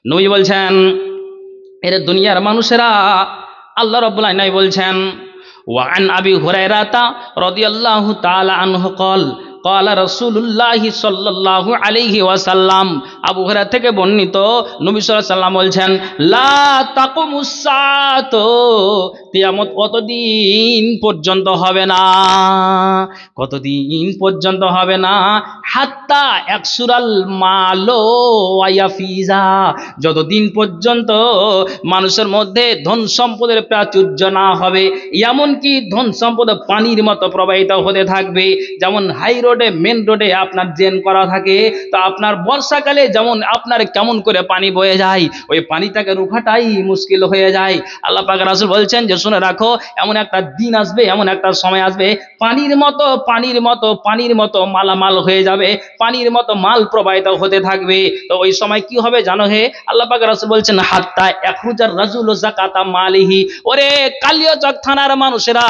নবী বলছেন, এর দুনিয়ার মানুষেরা, আল্লাহ রাব্বুল আলামিন বলছেন, ওয়ান আবি হুরায়রাতা রাদিয়াল্লাহু তাআলা আনহু ক্বাল قال رسول الله صلى الله عليه وسلم, আবু হুরায়রা থেকে বর্ণিত, নবী সাল্লাল্লাহু আলাইহি ওয়াসাল্লাম বলছেন, লা তাকুমুস সাআতু, কিয়ামত কতদিন পর্যন্ত হবে না, কতদিন পর্যন্ত হবে না, হাত্তা একসুরাল মালো ওয়া ইয়াফিজা, যতদিন পর্যন্ত মানুষের মধ্যে ধন সম্পদের প্রাচুর্য না হবে, এমনকি ধন সম্পদ পানির মতো প্রবাহিত হতে থাকবে। যেমন হাই রোডে, মেন রোডে আপনার ড্রেন করা থাকে, তো আপনার বর্ষাকালে যেমন আপনার কেমন করে পানি বয়ে যায়, ওই পানিটাকে রুখাটাই মুশকিল হয়ে যায়। আল্লাহ পাক রাসূল বলছেন যে শুনে রাখো, এমন একটা দিন আসবে, এমন একটা সময় আসবে, পানির মতো পানির মতো পানির মতো মালামাল হয়ে যাবে, পানির মতো মাল প্রবাহিত হতে থাকবে। তো ওই সময় কি হবে জানো হে? আল্লাহ পাক রাসূল বলছেন, হাত্তা ইয়াখরুজার রাজুলু যাকাতা মালিহি, ওরে কালিয়াচক থানার মানুষেরা,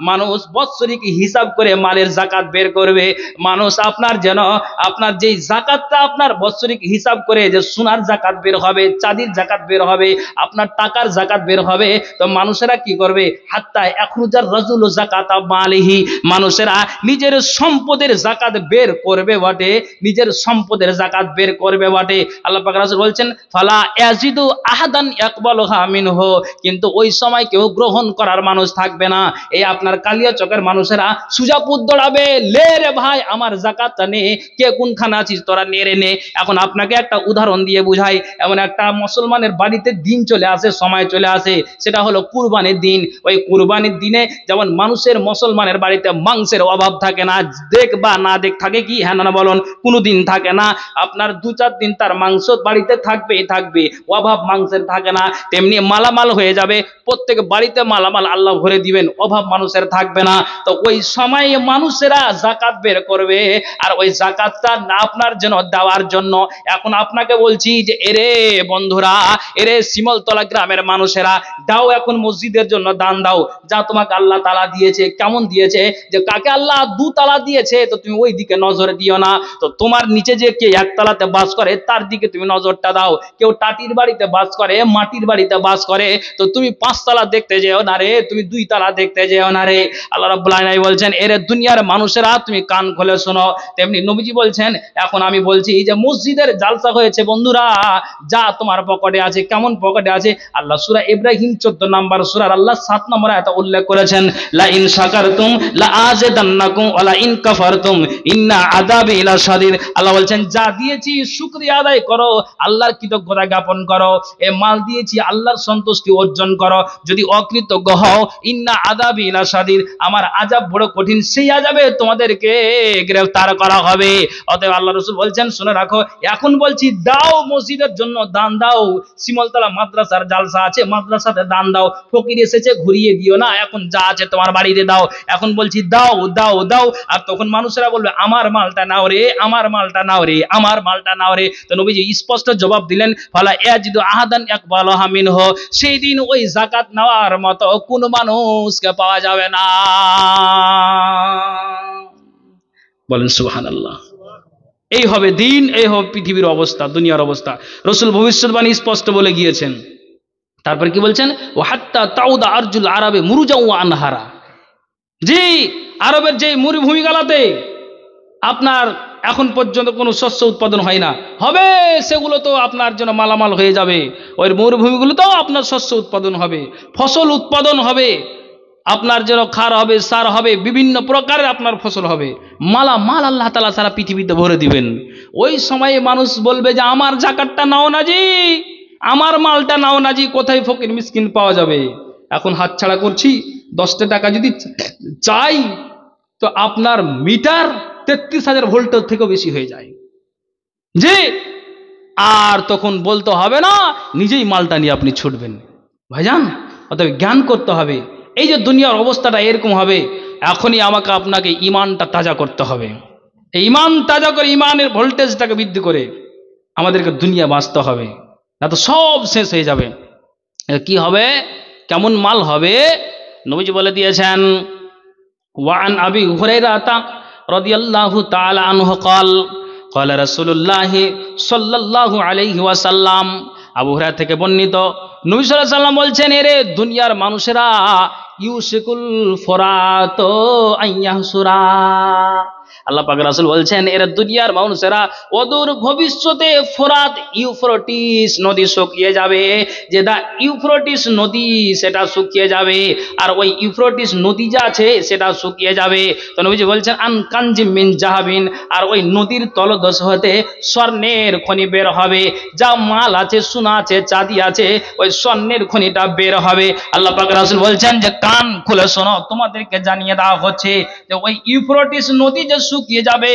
মানুষ বৎসরিক হিসাব করে মালের যাকাত বের করবে। মানুষ আপনার যেন আপনার যেই যাকাতটা আপনার বৎসরিক হিসাব করে, যে সোনার যাকাত বের হবে, চাঁদির যাকাত বের হবে, আপনার টাকার যাকাত বের হবে, তো মানুষেরা কি করবে? হাত্তা ইয়াখরুজার রাজুলু যাকাতা মালিহি, মানুষেরা নিজের সম্পদের যাকাত বের করবে বটে, নিজের সম্পদের যাকাত বের করবে বটে। আল্লাহ পাক রাসূল বলছেন, ফালা ইয়াজিদু আহাদান ইয়াকবালুহা মিনহু, কিন্তু ওই সময় কেউ গ্রহণ করার মানুষ থাকবে না। এই আপনার কালিয়াচকের মানুষেরা সুজাপুর দৌড়াবে, লে রে ভাই আমার যাকাতটা নে, কে কোনখানে আছিস তোরা নে রে নে। এখন আপনাকে একটা উদাহরণ দিয়ে বুঝাই, এমন একটা মুসলমানের বাড়িতে দিন চলে আসে, সময় চলে আসে, সেটা হলো কুরবানির দিন। ওই কুরবানির দিনে যেমন মানুষের, মুসলমানের বাড়িতে মাংসের অভাব থাকে না, দেখ বা না দেখ থাকে কি, হ্যাঁ না বলুন, কোনোদিন থাকে না। আপনার 2-4 দিন তার মাংস বাড়িতে থাকবেই থাকবে, অভাব মাংসের থাকে না। তেমনি মালামাল হয়ে যাবে, প্রত্যেক বাড়িতে মালামাল আল্লাহ ভরে দিবেন, অভাব মানুষের থাকবে না। তো ওই সময় মানুষেরা যাকাত বের করবে, আর ওই যাকাতটা আপনার জন্য দেওয়ার জন্য। এখন আপনাকে বলছি যে এরে বন্ধুরা, এরে শিমলতলা গ্রামের মানুষেরা, দাও এখন মসজিদের জন্য দান দাও, যা তোমাকে আল্লাহ তাআলা দিয়েছে। কেমন দিয়েছে? যে কাকে আল্লাহ 2 তালা দিয়েছে, তো তুমি ওই দিকে নজর দিও না। তো তোমার নিচে যে কে 1 তালাতে বাস করে, তার দিকে তুমি নজরটা দাও। কেউ টাটির বাড়িতে বাস করে, মাটির বাড়িতে বাস করে, তো তুমি 5 তালা দেখতে যেও না রে, তুমি 2 তালা দেখতে যেও না রে। আল্লাহ রাব্বুল আলামিন বলছেন, এরে দুনিয়ার মানুষেরা তুমি কান খুলে শোনো। তেমনি নবীজি বলছেন, এখন আমি বলছি যে মসজিদের জালসা হয়েছে বন্ধুরা, যা তোমার পকেটে আছে, কেমন পকেটে আছে, আল্লাহ সূরা ইব্রাহিম 14 নম্বর সূরার আল্লাহ 7 নম্বর আয়াতে উল্লেখ করেছেন, লা ইন শাকারতুম লা আযিদান্নাকুম ওয়া লা ইন কাফারতুম ইন্না আযাবি লাশাদীদ। আল্লাহ বলছেন, যা দিয়েছি শুকরিয়া আদায় করো, আল্লাহর কৃতজ্ঞতা জ্ঞাপন করো, এ মাল দিয়েছি আল্লাহর সন্তুষ্টি অর্জন করো। যদি অকৃতজ্ঞ হও, ইন্না আযাবি লাশাদীদ, আমার আযাব বড় কঠিন, সেই আযাবে তোমাদেরকে গ্রেফতার করা হবে। অতএব আল্লাহ রাসূল বলছেন, শুনে রাখো, এখন বলছি দাও, মসজিদের জন্য দান দাও। শিমলতলা মাদ্রাসার জালসা আছে, মাদ্রাসাতে দান দাও। ফকির এসেছে, ঘুরিয়ে দিও না, এখন যা আছে তোমার বাড়িতে দাও। এখন বলছি দাও দাও দাও। আর তখন মানুষেরা বলবে, আমার মালটা নাও রে, আমার মালটা নাও রে, আমার মালটা নাও রে। তো নবীজি স্পষ্ট জবাব দিলেন, ফালা ইয়াজিদু আহাদান ইয়াকবালুহা মিনহু, সেই দিন ওই যাকাত নেওয়ার মতো কোন মানুষকে পাওয়া যাবে না। বলেন সুবহানাল্লাহ। এই হবে দিন, এই হবে পৃথিবীর অবস্থা, দুনিয়ার অবস্থা। রাসূল ভবিষ্যৎবাণী স্পষ্ট বলে গিয়েছেন। তারপর কি বলছেন? ওয়া হাত্তা তাউদা আরজুল আরাবে মুরুজাও ওয়া আনহারা, যে আরবের যে মরুভূমিগুলোতে আপনার এখন পর্যন্ত কোনো শস্য উৎপাদন হয় না, হবে সেগুলো তো আপনার জন্য মালামাল হয়ে যাবে। ওই মরুভূমিগুলোতেও আপনার শস্য উৎপাদন হবে, ফসল উৎপাদন হবে, আপনার যেন খার হবে, সার হবে, বিভিন্ন প্রকারের আপনার ফসল হবে, মালামাল আল্লাহ তাআলা সারা পৃথিবীতে ভরে দিবেন। ওই সময়ে মানুষ বলবে যে আমার যাকাতটা নাও না জি, আমার মালটা নাও না জি, কোথায় ফকির মিসকিন পাওয়া যাবে। এখন হাতছাড়া করছি, 10টা টাকা যদি চাই, তো আপনার মিটার 33,000 ভোল্টের থেকেও বেশি হয়ে যায় যে, আর তখন বলতে হবে না, নিজেই মালটা নিয়ে আপনি ছুটবেন। ভাইজান, অতএব জ্ঞান করতে হবে, এই যে দুনিয়ার অবস্থাটা এরকম হবে, এখনই আমাকে আপনাকে ইমানটা তাজা করতে হবে। এই ইমান তাজা করে, ইমানের ভোল্টেজটাকে বৃদ্ধি করে আমাদেরকে দুনিয়া বাঁচতে হবে, না তো সব শেষ হয়ে যাবে। কি হবে, কেমন মাল হবে? নবীজি বলে দিয়েছেন, ওয়ান আবি হুরায়রা রাদিয়াল্লাহু তাআলা আনহু ক্বাল ক্বালা রাসূলুল্লাহ সাল্লাল্লাহু আলাইহি ওয়াসাল্লাম, আবু হুরায়রা থেকে বর্ণিত, নবী সাল্লাল্লাহু আলাইহি ওয়াসাল্লাম বলছেন, এরে দুনিয়ার মানুষেরা, ইউসিকুল ফোরাত আইয়াহসুরা, আল্লাহ পাক রাসূল বলছেন, এরা দুনিয়ার মানুষেরা অদূর ভবিষ্যতে ফোরাত ইউফ্রেটিস নদী শুকিয়ে যাবে, যে দা ইউফ্রেটিস নদী সেটা শুকিয়ে যাবে, আর ওই ইউফ্রেটিস নদী যা আছে সেটা শুকিয়ে যাবে। তো নবীজি বলছেন, আন কানজিম মিন জাহাবিন, আর ওই নদীর তলদেশ হতে স্বর্ণের খনি বের হবে, যা মাল আছে, সোনা আছে, চাঁদি আছে, ওই স্বর্ণের খনিটা বের হবে। আল্লাহ পাক রাসূল বলছেন যে কান খুলে শোনো, তোমাদেরকে জানিয়ে দেওয়া হচ্ছে যে ওই ইউফ্রেটিস নদী যে শুকিয়ে যাবে,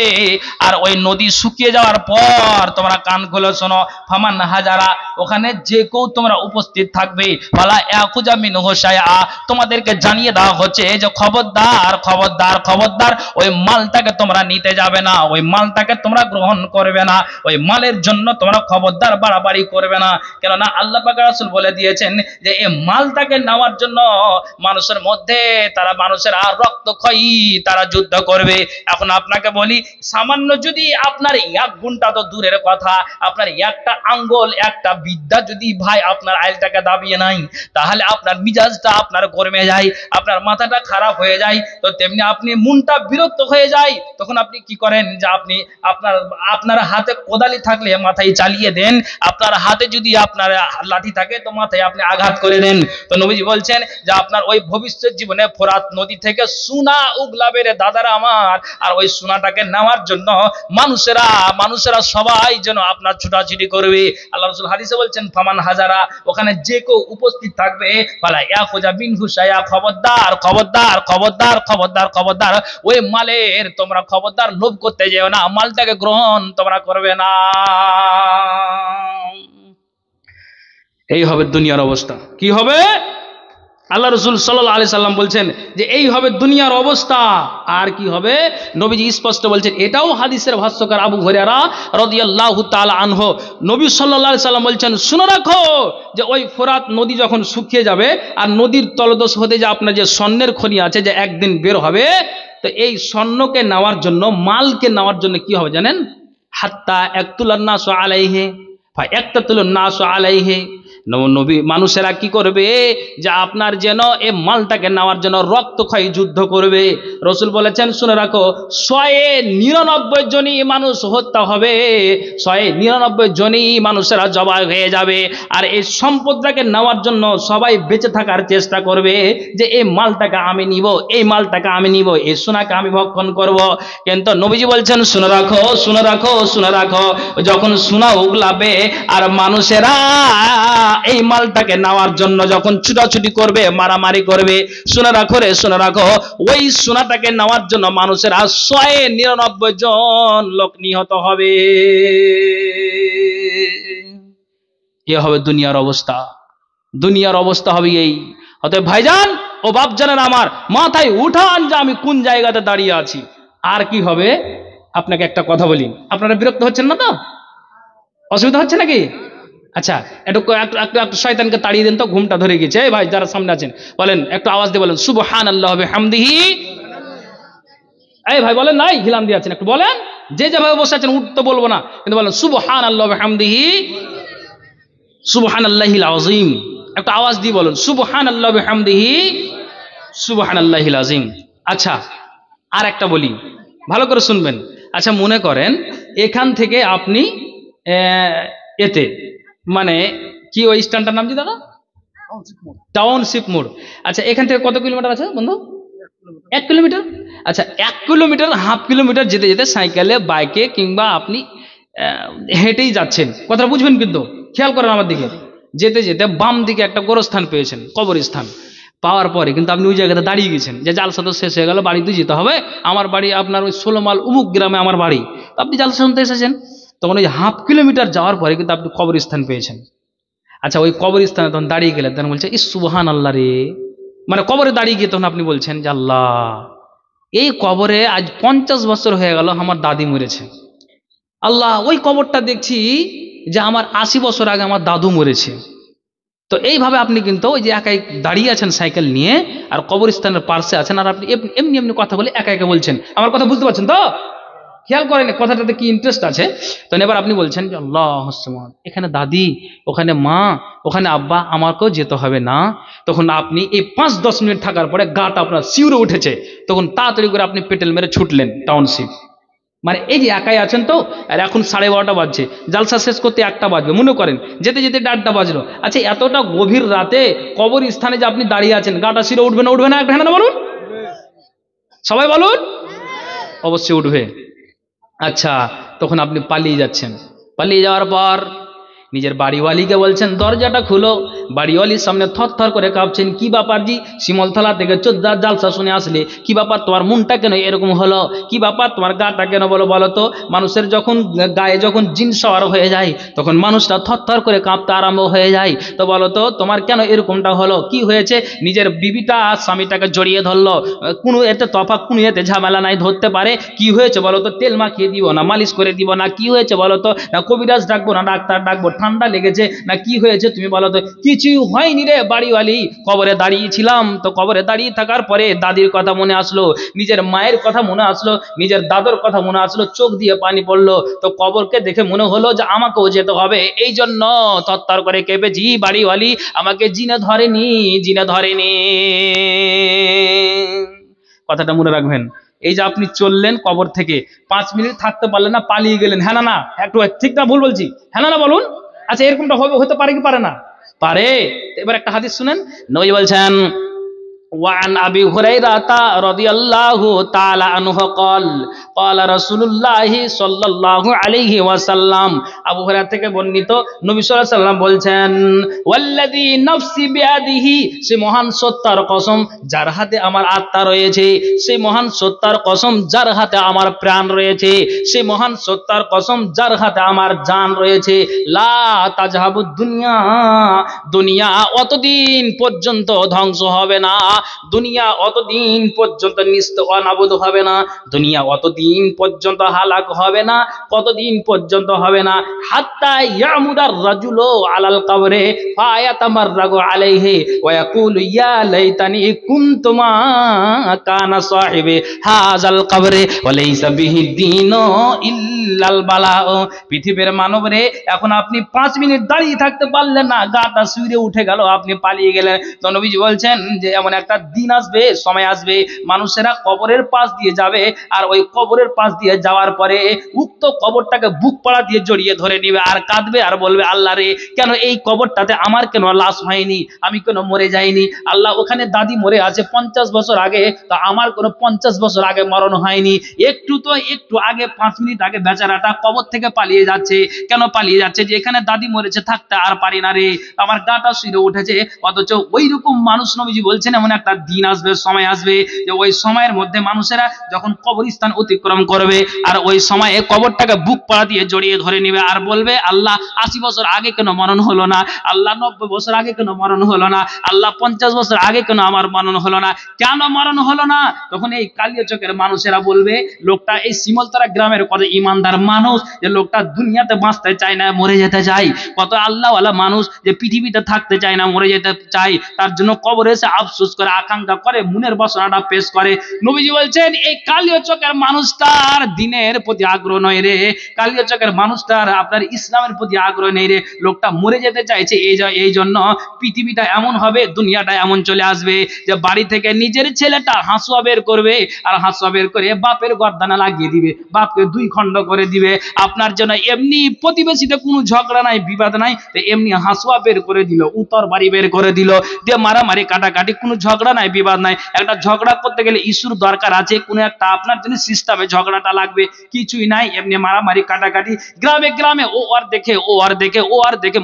আর ওই নদী শুকিয়ে যাওয়ার পর তোমরা কান খুলে শোনো, ফামান হাজারা, ওখানে যে কেউ তোমরা উপস্থিত থাকবে, ফালা ইয়াকুজা মিনহু শাইআ, তোমাদেরকে জানিয়ে দেওয়া হচ্ছে যে খবরদার খবরদার খবরদার, ওই মালটাকে তোমরা নিতে যাবে না, ওই মালটাকে তোমরা গ্রহণ করবে না, ওই মালের জন্য তোমরা খবরদার বাড়াবাড়ি করবে না। কেননা আল্লাহ পাক রাসূল বলে দিয়েছেন যে এই মালটাকে নেওয়ার জন্য মানুষের মধ্যে তারা, মানুষের আর রক্তক্ষয়ী তারা যুদ্ধ করবে। এখন আপনাকে বলি, সামান্য যদি আপনার এক ঘন্টা তো দূরের কথা, আপনার একটা আঙ্গুল, একটা বিদ্যা যদি ভাই আপনার আইলটাকে দাবিয়ে নাই, তাহলে আপনার মিজাজটা আপনার গরমে যায়, আপনার মাথাটা খারাপ হয়ে যায়, তো তেমনি আপনি মনটা বিরক্ত হয়ে যায়। তখন আপনি কি করেন, যে আপনি আপনার হাতে কোদালি থাকলে মাথায় চালিয়ে দেন, আপনার হাতে যদি আপনার লাঠি থাকে তো মাথায় আপনি আঘাত করে দেন। তো নবীজি বলছেন যে আপনার ওই ভবিষ্যৎ জীবনে ফোরাত নদী থেকে সোনা উগলাবে রে দাদারা আমার, আর ওই সোনাটাকে নেওয়ার জন্য মানুষেরা সবাই যেন আপনার ছুটাছুটি করবে। আল্লাহ রাসূল হাদিসে বলছেন, ফামান হাজারা, ওখানে যে কেউ উপস্থিত থাকবে, ফালা ইয়াকুজা মিনহু শাইআ, খবরদার খবরদার খবরদার খবরদার খবরদার, ওই মালের তোমরা খবরদার লোভ করতে যেও না, মালটাকে গ্রহণ তোমরা করবে না। এই হবে দুনিয়ার অবস্থা। কি হবে? আল্লাহ রাসূল সাল্লাল্লাহু আলাইহি সাল্লাম বলছেন যে এই হবে দুনিয়ার অবস্থা। আর কি হবে? নবীজি স্পষ্ট বলছেন, এটাও হাদিসের ভাষ্যকার আবু হুরায়রা রাদিয়াল্লাহু তাআলা আনহু, নবী সাল্লাল্লাহু আলাইহি সাল্লাম বলছেন, শুনে রাখো যে ওই ফোরাত নদী যখন শুকিয়ে যাবে, আর নদীর তলদেশ হতে যে আপনার যে স্বর্ণের খনি আছে যে একদিন বের হবে, তো এই স্বর্ণকে নেওয়ার জন্য, মালকে নেওয়ার জন্য কি হবে জানেন? হাত্তা একতুলান নাসু আলাইহি ফা একতাতুলুন নাসু আলাইহি, নবী মানুষেরা কি করবে, যে আপনার যেন এই মালটাকে নেওয়ার জন্য রক্তক্ষয়ী যুদ্ধ করবে। রসুল বলেছেন, শুনে রাখো, 199 জনই মানুষ হত্যা হবে, 199 জনই মানুষেরা জবাই হয়ে যাবে, আর এই সম্পদটাকে নেওয়ার জন্য সবাই বেঁচে থাকার চেষ্টা করবে, যে এই মালটাকে আমি নিব, এই মালটাকে আমি নিব, এই সোনাকে আমি ভক্ষণ করব। কিন্তু নবীজি বলছেন, শুনে রাখো শুনে রাখো শুনে রাখো, যখন সোনা উগলাবে আর মানুষেরা এই মালটাকে নেওয়ার জন্য যখন ছুটাছুটি করবে, মারামারি করবে, শুনে রাখো রে শুনে রাখো, ওই সোনাটাকে নেওয়ার জন্য মানুষেরা 199 জন লোক নিহত হবে। এ হবে দুনিয়ার অবস্থা। দুনিয়ার অবস্থা হবে এই। অতএব ভাইজান ও বাপজানেরা আমার, মাথায় উঠান যে আমি কোন জায়গাতে দাঁড়িয়ে আছি। আর কি হবে? আপনাকে একটা কথা বলি, আপনারা বিরক্ত হচ্ছেন না তো? অসুবিধা হচ্ছে নাকি? আচ্ছা, একটু শয়তানকে তাড়িয়ে দেন তো, ঘুমটা ধরে গেছে। এই ভাই যারা সামনে আছেন বলেন, একটু আওয়াজ দিয়ে বলেন, সুবহানাল্লাহি ওয়া বিহামদিহি। এই ভাই বলেন, নাই হিলাম দিয়ে আছেন, একটু বলেন, যে যেভাবে বসে আছেন উঠতে বলবো না, কিন্তু বলেন সুবহানাল্লাহি ওয়া বিহামদিহি সুবহানাল্লাহিল আযীম। একটু আওয়াজ দিয়ে বলেন, সুবহানাল্লাহি ওয়া বিহামদিহি সুবহানাল্লাহিল আযীম। আচ্ছা, আর একটা বলি, ভালো করে শুনবেন। আচ্ছা, মনে করেন এখান থেকে আপনি এতে, মানে কি ওই স্ট্যান্ডটার নাম কি দাদা? টাউনশিপ মোড়। আচ্ছা, এখান থেকে কত কিলোমিটার আছে বন্ধু? 1 কিলোমিটার। আচ্ছা, 1 কিলোমিটার, হাফ কিলোমিটার যেতে যেতে সাইকেলে, বাইকে কিংবা আপনি হেঁটেই যাচ্ছেন, কথাটা বুঝবেন কিন্তু, খেয়াল করেন আমার দিকে। যেতে যেতে বাম দিকে একটা গোরস্থান পেয়েছেন, কবরস্থান। পাওয়ার পরে কিন্তু আপনি ওই জায়গাতে দাঁড়িয়ে গেছেন, যে জালসা তো শেষ হয়ে গেল, বাড়িতে যেতে হবে। আমার বাড়ি আপনার ওই 16 মাইল উমুক গ্রামে আমার বাড়ি। তো আপনি জালসা শুনতে এসেছেন, তখন ওই হাফ কিলোমিটার যাওয়ার পরে কিন্তু আপনি কবরস্থান পেয়েছেন। আচ্ছা, ওই কবরস্থানে তখন দাঁড়িয়ে গেলেন, তখন বলছে, ইস সুবহানাল্লাহ রে, মানে কবরে দাঁড়িয়ে গিয়ে তখন আপনি বলছেন যে আল্লাহ, এই কবরে আজ 50 বছর হয়ে গেল আমার দাদি মরেছে। আল্লাহ, ওই কবরটা দেখছি যে আমার 80 বছর আগে আমার দাদু মরেছে। তো এইভাবে আপনি কিন্তু ওই যে একাই দাঁড়িয়ে আছেন সাইকেল নিয়ে, আর কবরস্থানের পাশে আছেন, আর আপনি এমনি এমনি কথা বলে একা একা বলছেন। আমার কথা বুঝতে পারছেন তো? খেয়াল করেন কথাটাতে কি ইন্টারেস্ট আছে। তখন এবার আপনি বলছেন যে আল্লাহ, এখানে দাদি, ওখানে মা, ওখানে আব্বা, আমাকেও যেতে হবে না। তখন আপনি এই 5-10 মিনিট থাকার পরে গাটা আপনার শিউরে উঠেছে, তখন তাড়াতাড়ি করে আপনি পেটেল মেরে ছুটলেন টাউনশিপ। মানে এই যে একাই আছেন তো, আর এখন 12:30 বাজছে, জালসা শেষ করতে 1টা বাজবে, মনে করেন যেতে যেতে 1:30 বাজলো। আচ্ছা, এতটা গভীর রাতে কবর স্থানে যে আপনি দাঁড়িয়ে আছেন, গাটা শিরে উঠবে না? উঠবে না? একটা হ্যাঁ না বলুন, সবাই বলুন। অবশ্যই উঠবে। আচ্ছা, তখন আপনি পালিয়ে যাচ্ছেন। পালিয়ে যাওয়ার পর নিজের বাড়িওয়ালিকে বলছেন দরজাটা খুলো। বাড়িওয়ালির সামনে থরথর করে কাঁপছেন, কি ব্যাপার জি, শিমলতলা থেকে চোদ্দার জালসা শুনে আসলে, কি ব্যাপার, তোমার মনটা কেন এরকম হলো, কি ব্যাপার, তোমার গাটা কেন বলো তো। মানুষের যখন গায়ে যখন জিন সওয়ার হয়ে যায়, তখন মানুষটা থরথর করে কাঁপতে আরম্ভ হয়ে যায়। তো বলো তো তোমার কেন এরকমটা হলো, কি হয়েছে? নিজের বিবিটা স্বামীটাকে জড়িয়ে ধরলো, কোনো এতে তফাৎ, কোনো এতে ঝামেলা নাই, ধরতে পারে। কি হয়েছে বলো তো? তেল মাখিয়ে দিব না, মালিশ করে দিব না? কি হয়েছে বলো তো? না কবিরাজ ডাকবো না ডাক্তার ডাকবো? ঠান্ডা লেগেছে না কি হয়েছে তুমি বলো তো? কিছুই হয়নি রে বাড়িওয়ালি, কবরে দাঁড়িয়েছিলাম, তো কবরে দাঁড়িয়ে থাকার পরে দাদির কথা মনে আসলো, নিজের মায়ের কথা মনে আসলো, নিজের দাদুর কথা মনে আসলো, চোখ দিয়ে পানি পড়লো। তো কবরকে দেখে মনে হলো যে আমাকেও যেতে হবে, এই জন্য তত্তর করে কেঁপেছি। বাড়িওয়ালি আমাকে জিনে ধরেনি, জিনে ধরেনি। কথাটা মনে রাখবেন। এই যে আপনি চললেন কবর থেকে, 5 মিনিট থাকতে পারলেন না, পালিয়ে গেলেন, হ্যাঁ না? একটু ঠিক না ভুল বলছি? হ্যাঁ না বলুন। আচ্ছা, এরকমটা হতে পারে কি পারে না? পারে। এবার একটা হাদিস শুনেন, নবী বলছেন وعن أبي هريرة رضي الله تعالى عنه قال قال رسول الله صلى الله عليه وسلم আবু হুরায়রা থেকে বর্ণিত, নবী সাল্লাল্লাহু আলাইহি ওয়াসাল্লাম বলছেন ওয়াল্লাযী নাফসি বিয়াদিহি, সে মহান সত্তার কসম যার হাতে আমার আত্মা রয়েছে, সে মহান সত্তার কসম যার হাতে আমার প্রাণ রয়েছে, সে মহান সত্তার কসম যার হাতে আমার জান রয়েছে, লা তাজহাবুদ দুনিয়া, দুনিয়া অতদিন পর্যন্ত ধ্বংস হবে না, দুনিয়া অতদিন পর্যন্ত নিস্ত অনাবুদ হবে না, দুনিয়া অতদিন পর্যন্ত হালাক হবে না। কতদিন পর্যন্ত হবে না? হাত্তা ইয়ামুদার রাজুলু আলাল কবরে ফায়াতামাররাগু আলাইহি ওয়া ইয়াকুলু ইয়া লাইতানি কুনতু মা কানা সাহিবি হাযাল কবরে ওয়া লাইসা বিহি দীনু ইল্লাল বালাউ। পৃথিবীর মানব রে, এখন আপনি 5 মিনিট দাঁড়িয়ে থাকতে পারলেন না, গাটা শিউরে উঠে গেল, আপনি পালিয়ে গেলেন। তো নবীজি বলছেন যে এমন একটা দিন আসবে, সময় আসবে, মানুষেরা কবরের পাশ দিয়ে যাবে, আর ওই কবরের পাশ দিয়ে যাওয়ার পরে উক্ত কবরটাকে বুক পাড়া দিয়ে জড়িয়ে ধরে নিবে আর কাঁদবে আর বলবে আল্লাহ রে, কেন এই কবরটাতে আমার কেন লাশ হয়নি, আমি কেন মরে যাইনি? আল্লাহ, ওখানে দাদি মরে আছে 50 বছর আগে, তো আমার কোনো 50 বছর আগে মরণ হয়নি। একটু আগে 5 মিনিট আগে বেচারাটা কবর থেকে পালিয়ে যাচ্ছে। কেন পালিয়ে যাচ্ছে? যে এখানে দাদি মরেছে, থাকতে আর পারি না রে, আমার গাটা শিরে উঠেছে। অথচ ওই রকম মানুষ, নবীজি বলছেন এমন একটা দিন আসবে, সময় আসবে, যে ওই সময়ের মধ্যে মানুষেরা যখন কবরস্থান অতিক্রম করবে, আর ওই সময়ে কবরটাকে বুক পাড়া দিয়ে জড়িয়ে ধরে নিবে আর বলবে আল্লাহ 80 বছর আগে কেন মরণ হলো না, আল্লাহ 90 বছর আগে কেন মরণ হলো না, আল্লাহ 50 বছর আগে কেন আমার মরণ হলো না, কেন মরণ হলো না? তখন এই কালিয়াচকের মানুষেরা বলবে লোকটা এই শিমলতলা গ্রামের কত ইমানদার মানুষ, যে লোকটা দুনিয়াতে বাঁচতে চায় না, মরে যেতে চায়। কত আল্লাহওয়ালা মানুষ যে পৃথিবীতে থাকতে চায় না, মরে যেতে চায়, তার জন্য কবরে এসে আফসোস করে, আকাঙ্ক্ষা করে, মনের বাসনাটা পেশ করে। নবীজি বলছেন এই কালিয়াচকের মানুষটার দিনের প্রতি আগ্রহ নয় রে, কালিয়াচকের মানুষটার আপনার ইসলামের প্রতি আগ্রহ নেই রে, লোকটা মরে যেতে চাইছে। এই জন্য পৃথিবীটা এমন হবে, দুনিয়াটা এমন চলে আসবে যে বাড়ি থেকে নিজের ছেলেটা হাঁসুয়া বের করবে, আর হাঁসুয়া বের করে বাপের গর্দানে লাগিয়ে দিবে, বাপকে 2 খণ্ড করে দিবে। আপনার জন্য এমনি প্রতিবেশীতে কোনো ঝগড়া নাই, বিবাদ নাই, তো এমনি হাঁসুয়া বের করে দিল, উত্তর বাড়ি বের করে দিল, দিয়ে মারামারি কাটাকাটি, কোনো ঝগড়া নাই, বিবাদ নাই। একটা ঝগড়া করতে গেলে ইস্যুর দরকার আছে, কোনো একটা আপনার জন্য সিস্টেমে ঝগড়াটা লাগবে, কিছুই নাই, এমনি মারামারি কাটাকাটি। গ্রামে গ্রামে ও আর দেখে, ও আর দেখে, ও আর দেখে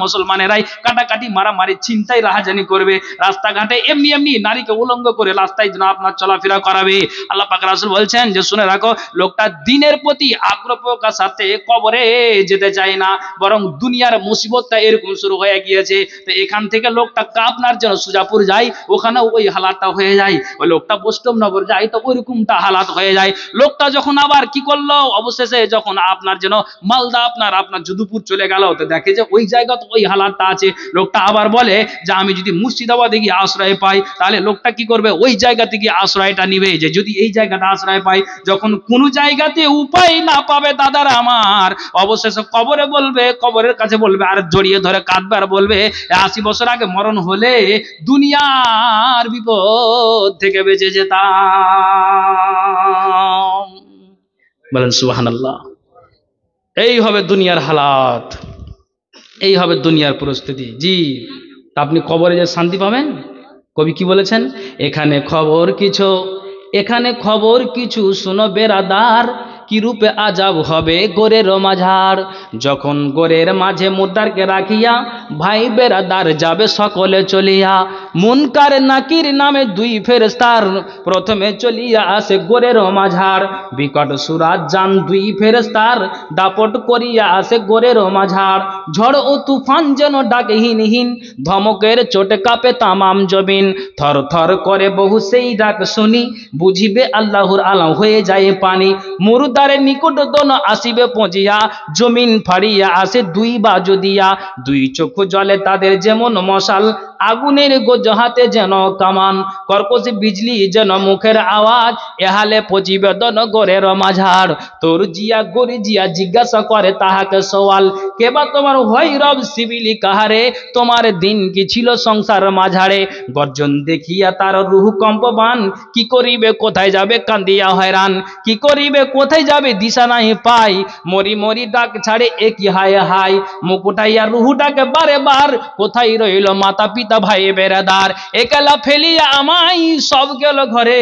মুসলমানেরাই কাটাকাটি, মারামারি, ছিনতাই, রাহাজানি করবে। রাস্তাঘাটে এমনি নারীকে উলঙ্গ করে রাস্তায় যেন আপনার চলাফেরা করাবে। আল্লাহ পাক রাসূল বলছেন যে শুনে রাখো, লোকটা দিনের প্রতি আগ্রহ প্রকাশে কবরে যেতে চায় না, বরং দুনিয়ার মুসিবতটা এরকম শুরু হয়ে গিয়েছে। তো এখান থেকে লোকটা আপনার জন্য সুজাপুর যায়, ওখানে ওখানে ওই হালাতটা হয়ে যায়। ওই লোকটা বৈষ্ণবনগর যায় তো ওইরকমটা হালাত হয়ে যায়। লোকটা যখন আবার কি করলো, অবশেষে যখন আপনার যেন মালদা আপনার যদুপুর চলে গেল, তো দেখে যে ওই জায়গা তো ওই হালাতটা আছে। লোকটা আবার বলে যে আমি যদি মুর্শিদাবাদে গিয়ে আশ্রয় পাই, তাহলে লোকটা কি করবে, ওই জায়গা থেকে আশ্রয়টা নিবে, যে যদি এই জায়গাটা আশ্রয় পাই। যখন কোন জায়গাতে উপায় না পাবে দাদার আমার, অবশেষে কবরে বলবে, কবরের কাছে বলবে আর জড়িয়ে ধরে কাঁদবে আর বলবে 80 বছর আগে মরণ হলে দুনিয়ার বিপদ থেকে বেঁচে যেতাম। বলেন সুবহানাল্লাহ। এই হবে দুনিয়ার হালাত, এই হবে দুনিয়ার পরিস্থিতি। জি, তা আপনি কবরে যে শান্তি পাবেন, কবি কি বলেছেন, এখানে খবর কিছু শুনো বেরাদার, কি রূপে আজাব হবে গোরের মাঝার। যখন গোরের মাঝে মুর্দারকে রাখিয়া ভাই বেরাদার যাবে সকলে চলিয়া। মুনকার নাকির নামে দুই ফেরেশতার প্রথমে চলিয়া আসে গোরের মাঝার। বিকট সুরাত যান দুই ফেরেশতার দাপট করিয়া আসে গোরের মাঝার। ঝড় ও তুফান যেন ডাকে হিনহীন, ধমকের চোটে কাঁপে তামাম জমিন। থর থর করে বহু সেই ডাক শুনি, বুঝিবে আল্লাহর আলাম হয়ে যায় পানি। মুরদারের নিকট দন আসিবে পৌঁছিয়া, জমিন ফাড়িয়া আসে দুই বাজু দিয়া। দুই চক্ষু জলে তাদের যেমন মশাল, আগুনের গোজ হাতে যেন কামান। কর্কশ বিজলি যেন মুখের আওয়াজ, এহালে পচিবে দন গোরের মাঝার। তোর জিয়া গরি জিয়া জিজ্ঞাসা করে তাহাকে সওয়াল, কেবা তোমার হয় রব সিবিলি কাহারে, তোমার দিন কি ছিল সংসার মাঝারে। গর্জন দেখিয়া তার রুহ কম্পবান, কি করিবে কোথায় যাবে কান্দিয়া হয়রান। কি করিবে কোথায় যাবে দিশা নাই পাই, মরি মরি ডাক ছাড়ে একই হায় হায়। মুখ উঠাইয়া রুহু ডাকে বারে বার, কোথায় রইল মাতা পিতা ভাই বেরাদার। একলা ফেলিয়া আমায় সব গেল ঘরে,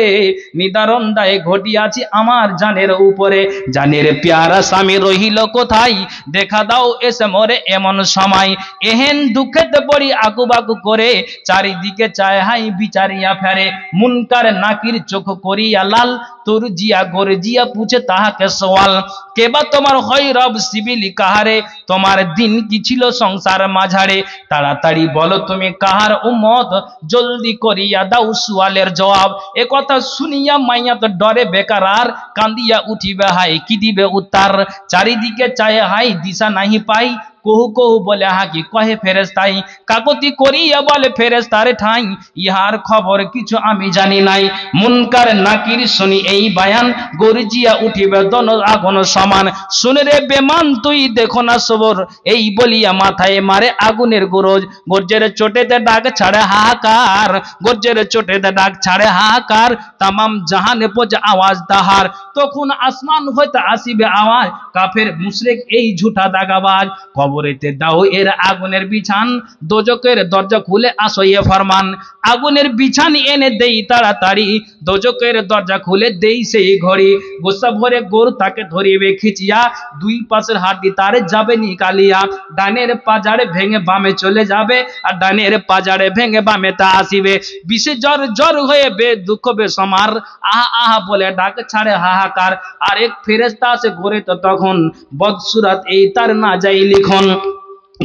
নিদারণ দায়ে ঘটিয়াছি আমার জানের উপরে। জানের পেয়ারা স্বামী রহিল কোথায়, দেখা দাও এসে মরে এমন সময়। এহেন দুঃখেতে পড়ি আকুবাকু করে, চারিদিকে চায় হাই বিচারিয়া ফেরে। মুনকার নাকির চোখ করিয়া লাল, তোর জিয়া গরে জিয়া পুছে তাহাকে সওয়াল, কেবা তোমার হয় রব সিবিলি কাহারে, তোমার দিন কি ছিল সংসার মাঝারে। তাড়াতাড়ি বলো তুমি কাহার উম্মত, জলদি করিয়া দাও সুয়ালের জবাব। এ কথা শুনিয়া মাইয়া তো ডরে বেকার আর, কান্দিয়া উঠিবে হাই কি দিবে উত্তর। চারিদিকে চায় হাই দিশা নাহি পাই, কহু কহু বলে হাকি কহে ফেরেশতাই। কাকতি করিয়া বলে ফেরেশতার ঠাই, ইহার খবর কিছু আমি জানি নাই। মুনকার নাকির শুনি এই বায়ান, গর্জিয়া উঠিবে দন আগুন সমান। শুনে রে বেমান তুই দেখো না সবর, এই বলিয়া মাথায় মারে আগুনের গরজ। গর্জের চোটেতে ডাক ছাড়ে হাহাকার, গর্জের চোটেতে ডাক ছাড়ে হাহাকার। তামাম জাহানে পৌঁছে আওয়াজ তাহার, তখন আসমান হইতে আসিবে আওয়াজ। কাফের মুশরিক এই ঝুঠা দাগাবাজ, কবরেতে দাও এর আগুনের বিছান, দোজকের দরজা খুলে আসো এ ফরমান। আগুনের বিছান এনে দেই তাড়াতাড়ি, দোজকের দরজা খুলে দেই সেই ঘড়ি। গোসা ভরে গোর তাকে ধরিবে খিচিয়া, দুই পাশের হাড্ডি তারে যাবে নিকালিয়া। ডানের পাজারে ভেঙে বামে চলে যাবে, আর ডানের পাজারে ভেঙে বামে তা আসিবে। বিষে জ্বর জ্বর হয়ে বে দুঃখ বেসমার, আহা আহা বলে ডাক ছাড়ে হাহাকার। আর এক ফেরেশতা আসে ঘরে, তো তখন বদসুরাত এই তার না যাই লিখন।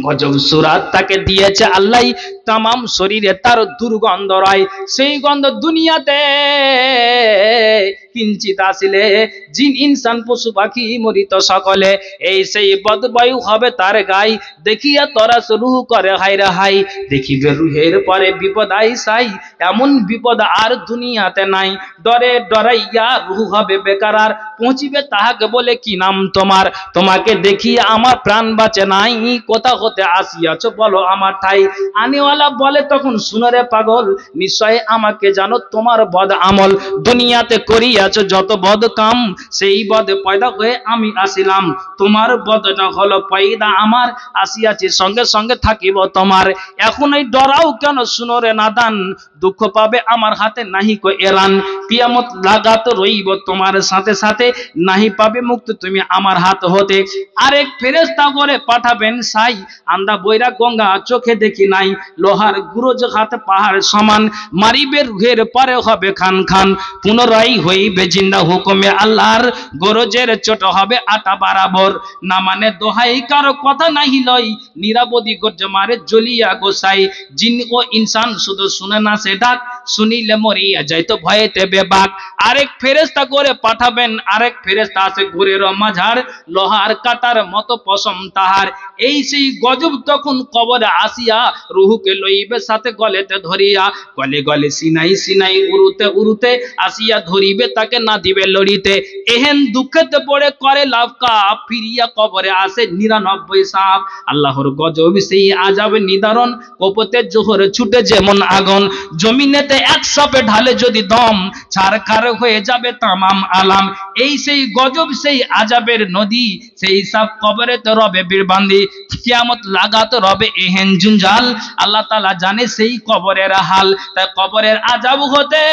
গজব সুরাত তাকে দিয়েছে আল্লাহ, তামাম শরীরে তার দুর্গন্ধ রয়। সেই গন্ধ দুনিয়াতে কিঞ্চিত আসিলে, জিন ইনসান পশু পাখি মরিত সকলে। এই সেই বদবায়ু হবে তার গাই, দেখিয়া তরাস রুহ করে হায় রে হাই। দেখিবে রুহের পরে বিপদ আইসাই, এমন বিপদ আর দুনিয়াতে নাই। ডরে ডরাইয়া রুহ হবে বেকার আর, পৌঁছিবে তাহাকে বলে কি নাম তোমার। তোমাকে দেখিয়া আমার প্রাণ বাঁচে নাই, কোথা হতে আসিয়াছ বলো আমার ঠাই। আনেওয়ালা বলে তখন শুনরে পাগল, নিশ্চয় আমাকে জানো তোমার বদ আমল। দুনিয়াতে করিয়াছ যত বদ কাম, সেই বদে পয়দা হয়ে আমি আসিলাম। তোমার বদটা হলো পয়দা আমার, আসিয়াছি সঙ্গে সঙ্গে থাকিব তোমার। এখনই ডরাও কেন শুনরে নাদান, দুঃখ পাবে আমার হাতে নাহি কো এরান। কিয়ামত লাগাত রইব তোমার সাথে সাথে, নাহি পাবে মুক্ত তুমি আমার হাত হতে। আরেক ফেরেশতা করে পাঠাবেন সাই, আন্দা বৈরা গঙ্গা চোখে দেখি নাই। লোহার গুরজ হাতে পাহাড় সমান, মারিবে রুহের পরে হবে খান খান। পুনরায় হইবে জিন্দা হুকুমে আল্লাহর, গরজের চোট হবে আটা বারাবর। না মানে দোহাই কারো কথা নাহি লই, নিরাপদি গর্জ মারে জ্বলিয়া গোসাই। জিন ও ইনসান শুধু শুনে না সে ডাক, শুনিলে মরিয়া যাইতো ভয়েতে বেবাক। আরেক ফেরেশতা করে পাঠাবেন, আরেক ফেরেশতা আছে ঘুরের মাঝার, লোহার কাটার মতো পশম তাহার। এই সেই গজব তখন কবরে আসিয়া রুহুকে লইবে সাথে গলেতে ধরিয়া, গলে গলে সিনাই সিনাই উড়ুতে উড়ুতে আসিয়া ধরিবে তাকে না দিবে লড়িতে। এহেন দুঃখেতে পড়ে করে লাভ কাপ, ফিরিয়া কবরে আসে 99 সাপ। আল্লাহর গজব সেই আযাব নিদারণ, কপতে জোহর ছুটে যেমন আগুন। জমিনেতে এক সাপে ঢালে যদি দম, ছারখার হয়ে যাবে তামাম আলাম। এই সেই গজব সেই আযাবের নদী, সেই সাপ কবরেতে রবে বীরবান্দি। কিয়ামত লাগাত রবে এহেন জঞ্জাল, আল্লাহ তাআলা জানে সেই কবরের হাল। তাই কবরের আযাব হতে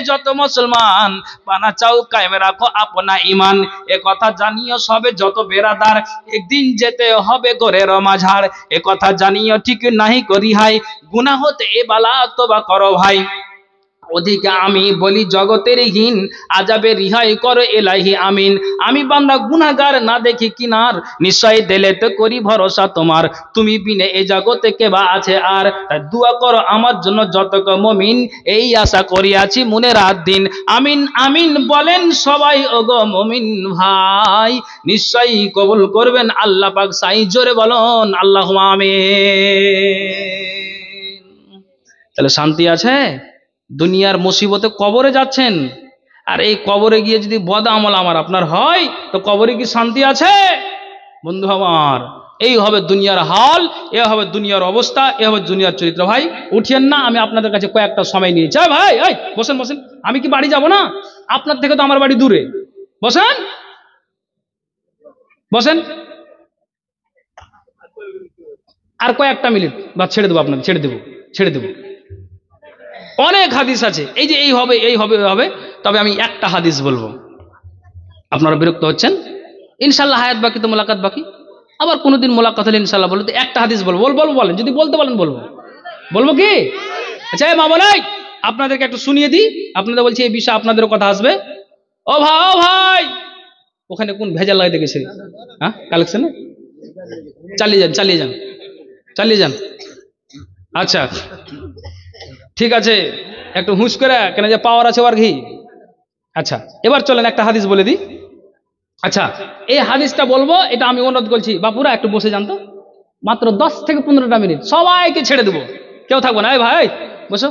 যত মুসলমান, পানা চাও কায়েম রাখো আপনা ঈমান। এ কথা জানিও সবে যত বেরাদার, একদিন যেতে হবে ঘরের মাঝার। এ কথা জানিও ঠিক নাহি করি হাই, গুনাহ হতে এ বালা তওবা করো ভাই। ওদিকে আমি বলি জগতের হীন, আযাবে রিহাই করো এলাহি আমিন। আমি বান্দা গুনাহগার না দেখি কিনার, নিশ্চয় দিলেতে করি ভরসা তোমার। তুমি বিনে এই জগতে কে বা আছে আর, তাই দোয়া করো আমার জন্য যতক মুমিন। এই আশা করিয়াছি মনে রাত দিন, আমিন আমিন বলেন সবাই ওগো মুমিন ভাই। নিশ্চয়ই কবুল করবেন আল্লাহ পাক সাই, জোরে বলুন আল্লাহুম্মা আমিন। তাহলে শান্তি আছে? দুনিয়ার মুসিবতে কবরে যাচ্ছেন, আর এই কবরে গিয়ে যদি বদ আমল আমার আপনার হয়, তো কবরে কি শান্তি আছে? বন্ধু আমার, এই হবে দুনিয়ার হাল, এ হবে দুনিয়ার অবস্থা, এ হবে দুনিয়ার চরিত্র। ভাই উঠিয়েন না, আমি আপনাদের কাছে কয়েকটা সময় নিয়েছি। ভাই এই বসেন বসেন, আমি কি বাড়ি যাব না? আপনার থেকে তো আমার বাড়ি দূরে। বসেন বসেন, আর কয়েকটা মিনিট বা ছেড়ে দেবো আপনাকে, ছেড়ে দেবো। অনেক হাদিস আছে, এই যে এই হবে এই হবে হবে, তবে আমি একটা হাদিস বলবো। আপনারা বিরক্ত হচ্ছেন? ইনশাল্লাহ হায়াত বাকি তো মোলাকাত বাকি, আবার কোনোদিন মোলাকাত হলে ইনশাল্লাহ বলতে একটা হাদিস বলবো। বলেন, যদি বলতে বলেন বলবো কি? আচ্ছা মা বলাই, আপনাদেরকে একটু শুনিয়ে দিই। আপনাদের বলছি এই বিষয়ে আপনাদেরও কথা আসবে। ও ভাই, ওখানে কোন ভেজাল লাগে দেখেছে? হ্যাঁ, কালেকশনে চালিয়ে যান। আচ্ছা ঠিক আছে, একটু হুঁশ করে, কেন যে পাওয়ার আছে ওর ঘি। আচ্ছা এবার চলেন একটা হাদিস বলে দিই। আচ্ছা এই হাদিসটা বলবো, এটা আমি অনুরোধ করছি বাপুরা একটু বসে যান তো, মাত্র 10 থেকে 15টা মিনিট, সবাইকে ছেড়ে দেবো, কেউ থাকবো না। এই ভাই বসো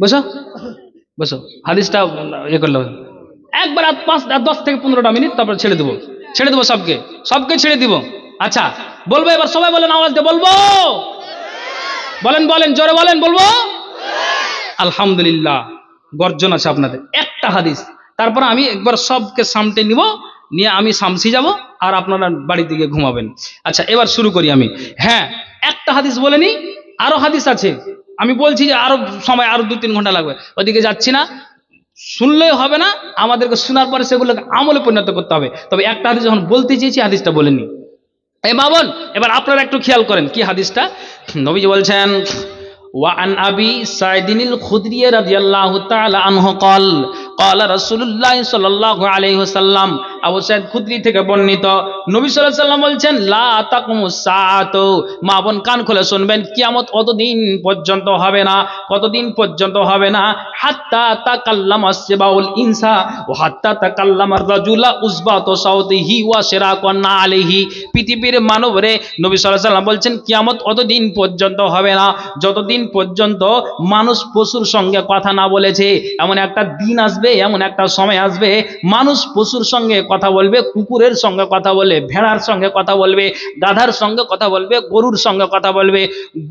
বসো বসো, হাদিসটা ইয়ে করলো একবার 10 থেকে 15টা মিনিট, তারপর ছেড়ে দেবো সবকে ছেড়ে দিব। আচ্ছা বলবো, এবার সবাই বলেন, আওয়াজ দিয়ে বলবো, বলেন জোরে বলেন, বলবো। আলহামদুলিল্লাহ, গর্জন আছে আপনাদের। একটা হাদিস, তারপর আমি একবার সবকে সামটে নিয়ে আমি শামসি যাব, আর আপনারা বাড়িতে গিয়ে ঘুমাবেন। আচ্ছা এবার শুরু করি আমি। হ্যাঁ, একটা হাদিস বলে নি, আরো হাদিস আছে। আমি বলছি যে আরো সময়, আরো 2-3 ঘন্টা লাগবে, ওদিকে যাচ্ছি না। শুনলেই হবে না, আমাদেরকে শোনার পরে সেগুলোকে আমলে পরিণত করতে হবে। তবে একটা হাদিস যখন বলতে চেয়েছি, হাদিসটা বলেনি। এই বাবন, এবার আপনারা একটু খেয়াল করেন কি হাদিসটা। নবীজি বলছেন, وعن أبي سعيد الخدري رضي الله تعالى عنه قال قال رسول الله صلى الله عليه وسلم। আবু সাঈদ খুদরি থেকে বর্ণিত, নবী সাল্লাল্লাহু আলাইহি ওয়াসাল্লাম বলছেন, লা তাকুমুস সাআতু, মা বোন কান খুলে শুনবেন, কিয়ামত অতদিন পর্যন্ত হবে না। কতদিন পর্যন্ত হবে না? হাত্তা তাকাল্লামা সিবাউল ইনসা ওয়া হাত্তা তাকাল্লামা রাজুলা উসবাতু সাউতিহি ওয়া শিরাকুন আলাইহি। পৃথিবীর মানবরে, নবী সাল্লাল্লাহু আলাইহি ওয়াসাল্লাম বলছেন, কিয়ামত অতদিন পর্যন্ত হবে না যতদিন পর্যন্ত মানুষ পশুর সঙ্গে কথা না বলেছে। এমন একটা দিন আসবে, এমন একটা সময় আসবে, মানুষ পশুর সঙ্গে কথা বলবে, কুকুরের সঙ্গে কথা বলবে, ভেড়ার সঙ্গে কথা বলবে, গাধার সঙ্গে কথা বলবে, গরুর সঙ্গে কথা বলবে।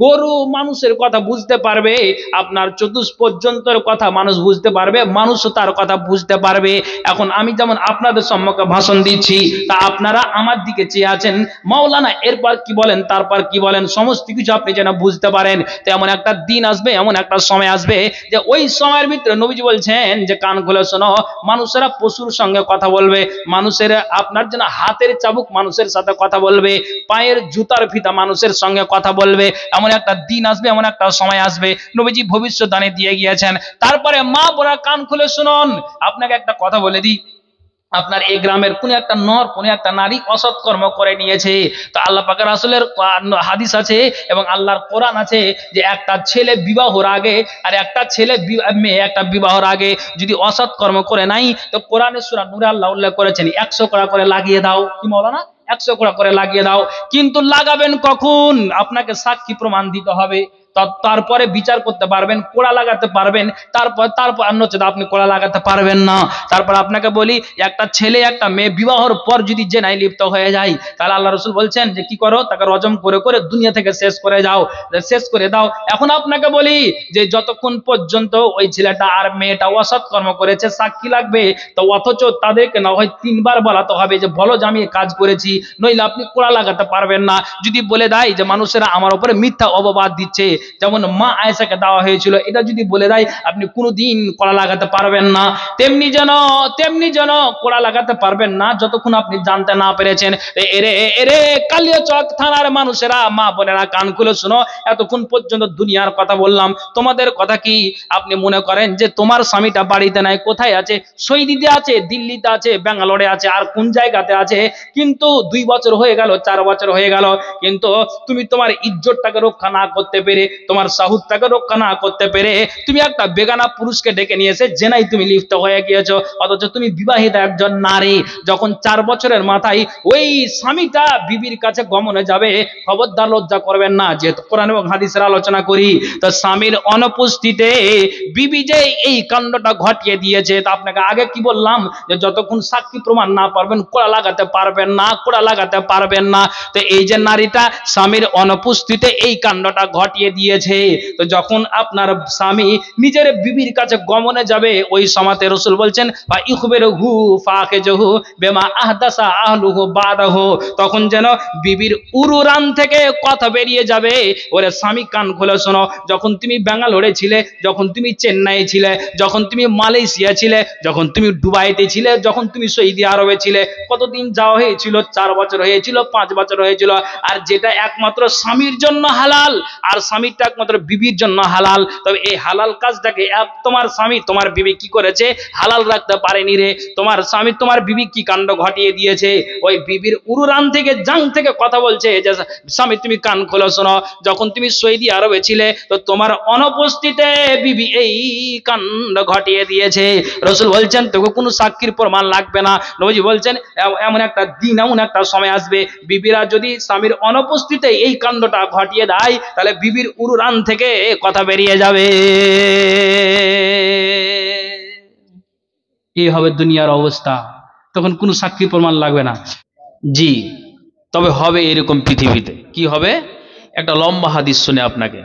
গরু মানুষের কথা বুঝতে পারবে, আপনার চতুষ্পর্যন্তর কথা মানুষ বুঝতে পারবে, মানুষও তার কথা বুঝতে পারবে। এখন আমি যেমন আপনাদের সম্মুখে ভাষণ দিচ্ছি, তা আপনারা আমার দিকে চেয়ে আছেন, মাওলানা এরপর কি বলেন, তারপর কি বলেন, সমস্ত কিছু আপনি যেন বুঝতে পারেন। তো এমন একটা দিন আসবে, এমন একটা সময় আসবে, যে ওই সময়ের ভিতরে নবীজি বলছেন যে কান খুলে শোনো, মানুষেরা পশুর সঙ্গে কথা বলবে, মানুষের আপনার যেন হাতের চাবুক মানুষের সাথে কথা বলবে, পায়ের জুতার ফিতা মানুষের সঙ্গে কথা বলবে। এমন একটা দিন আসবে, এমন একটা সময় আসবে, নবীজি ভবিষ্যদ্বাণী দিয়ে গিয়েছেন। তারপরে মা বোনেরা কান খুলে শুনুন, আপনাকে একটা কথা বলে দিই, আপনার এই গ্রামের কোন একটা নর কোন একটা নারী অসৎ কর্ম করে নিয়েছে, তো আল্লাহ পাকের রাসূলের হাদিস আছে এবং আল্লাহর কোরআন আছে যে একটা ছেলে বিবাহর আগে আর একটা ছেলে মেয়ে একটা বিবাহর আগে যদি অসৎ কর্ম করে নাই, তো কোরআনের সূরা নূরে আল্লাহ উল্লেখ করেছেন 100 কোড়া করে লাগিয়ে দাও। কি মাওলানা? 100 কোড়া করে লাগিয়ে দাও। কিন্তু লাগাবেন কখন? আপনাকে সাক্ষী প্রমাণ দিতে হবে, তারপরে বিচার করতে পারবেন, কোড়া লাগাতে পারবেন, তারপর নচেত আপনি কোড়া লাগাতে পারবেন না। তারপর আপনাকে বলি, একটা ছেলে একটা মেয়ে বিবাহর পর যদি জেনায় লিপ্ত হয়ে যায়, তাহলে আল্লাহ রাসূল বলছেন যে কি করো, তাকে রজম করে করে দুনিয়া থেকে শেষ করে দাও। এখন আপনাকে বলি যে যতক্ষণ পর্যন্ত ওই ছেলেটা আর মেয়েটা অসৎ কর্ম করেছে সাক্ষী লাগবে, তো অথচ তাদেরকে না হয় 3 বার বলাতে হবে যে বলো যে আমি কাজ করেছি, নইলে আপনি কোড়া লাগাতে পারবেন না। যদি বলে দেয় যে মানুষেরা আমার উপরে মিথ্যা অপবাদ দিচ্ছে, যেমন মা আয়েশাকে দেওয়া হয়েছিল, এটা যদি বলে দেয় আপনি কোনোদিন কোড়া লাগাতে পারবেন না। তেমনি যেন কোড়া লাগাতে পারবেন না যতক্ষণ আপনি জানতে না পেরেছেন। এরে কালিয়াচক থানার মানুষেরা, মা বোনেরা, কান খুলে শোনো, এতক্ষণ পর্যন্ত দুনিয়ার কথা বললাম, তোমাদের কথা কি আপনি মনে করেন যে তোমার স্বামীটা বাড়িতে নাই? কোথায় আছে? সৌদিতে আছে, দিল্লিতে আছে, ব্যাঙ্গালোরে আছে, আর কোন জায়গাতে আছে, কিন্তু 2 বছর হয়ে গেল, 4 বছর হয়ে গেল, কিন্তু তুমি তোমার ইজ্জতটাকে রক্ষা না করতে পেরে, তোমার সাহুদটাকে রক্ষা না করতে পেরে তুমি একটা বেগানা পুরুষকে ডেকে নিয়েছে, জেনাই তুমি লিপ্ত হয়ে গিয়েছো, অথচ তুমি বিবাহিত একজন নারী। যখন 4 বছরের মাথায় ওই স্বামীটা বিবির কাছে গমনে যাবে, খবরদার লজ্জা করবেন না। যেহেতু কোরআন এবং হাদিসের আলোচনা করি, তো স্বামীর অনুপস্থিতিতে বিবি যে এই কাণ্ডটা ঘটিয়ে দিয়েছে, তা আপনাকে আগে কি বললাম যে যতক্ষণ সাক্ষী প্রমাণ না পারবেন কোড়া লাগাতে পারবেন না। তো এই যে নারীটা স্বামীর অনুপস্থিতিতে এই কাণ্ডটা ঘটিয়ে দিয়েছে, তো যখন আপনার স্বামী নিজের বিবির কাছে গমনে যাবে, ওই সময়তে রাসূল বলছেন ফা ইখবিরহু ফাখিজহু বিমা আহদাসা আহলুহু বাদাহু, তখন যেন বিবির উরুরান থেকে কথা বেরিয়ে যাবে, ওরে স্বামী কান খুলে শোনো, যখন তুমি ব্যাঙ্গালোরে ছিলে, যখন তুমি চেন্নাই ছিলে, যখন তুমি মালয়েশিয়া ছিলে, যখন তুমি দুবাইতে ছিলে, যখন তুমি সৌদি আরবে ছিলে, কতদিন যাওয়া হয়েছিল? 4 বছর হয়েছিল, 5 বছর হয়েছিল। আর যেটা একমাত্র স্বামীর জন্য হালাল, আর স্বামীটা একমাত্র বিবির জন্য হালাল, তবে এই হালাল কাজটাকে তোমার স্বামী তোমার বিবি কি করেছে? হালাল রাখতে পারেনি রে। তোমার স্বামী তোমার বিবি কি কাণ্ড ঘটিয়ে দিয়েছে? ওই বিবির উরুরান থেকে জাং থেকে কথা বলছে যে স্বামী তুমি কান খোলো শোনো, যখন তুমি সৌদি আরবে ছিলে, তো তোমার অনুপস্থিতিতে বিবি এই কাণ্ড ঘটিয়ে দিয়েছে। রাসূল বলছেন তোকে কোনো সাক্ষীর প্রমাণ লাগবে না। নবীজি বলছেন এমন একটা দিন, এমন একটা সময় আসবে, বিবিরা যদি স্বামীর অনুপস্থিতিতে এই কাণ্ডটা ঘটিয়ে দেয়, তাহলে বিবির উরুরান থেকে কথা বেরিয়ে যাবে। এই হবে দুনিয়ার অবস্থা, তখন কোনো সাক্ষী প্রমাণ লাগবে না। জি, তবে হবে এরকম পৃথিবীতে। কি হবে? একটা লম্বা হাদিস শুনে আপনাকে।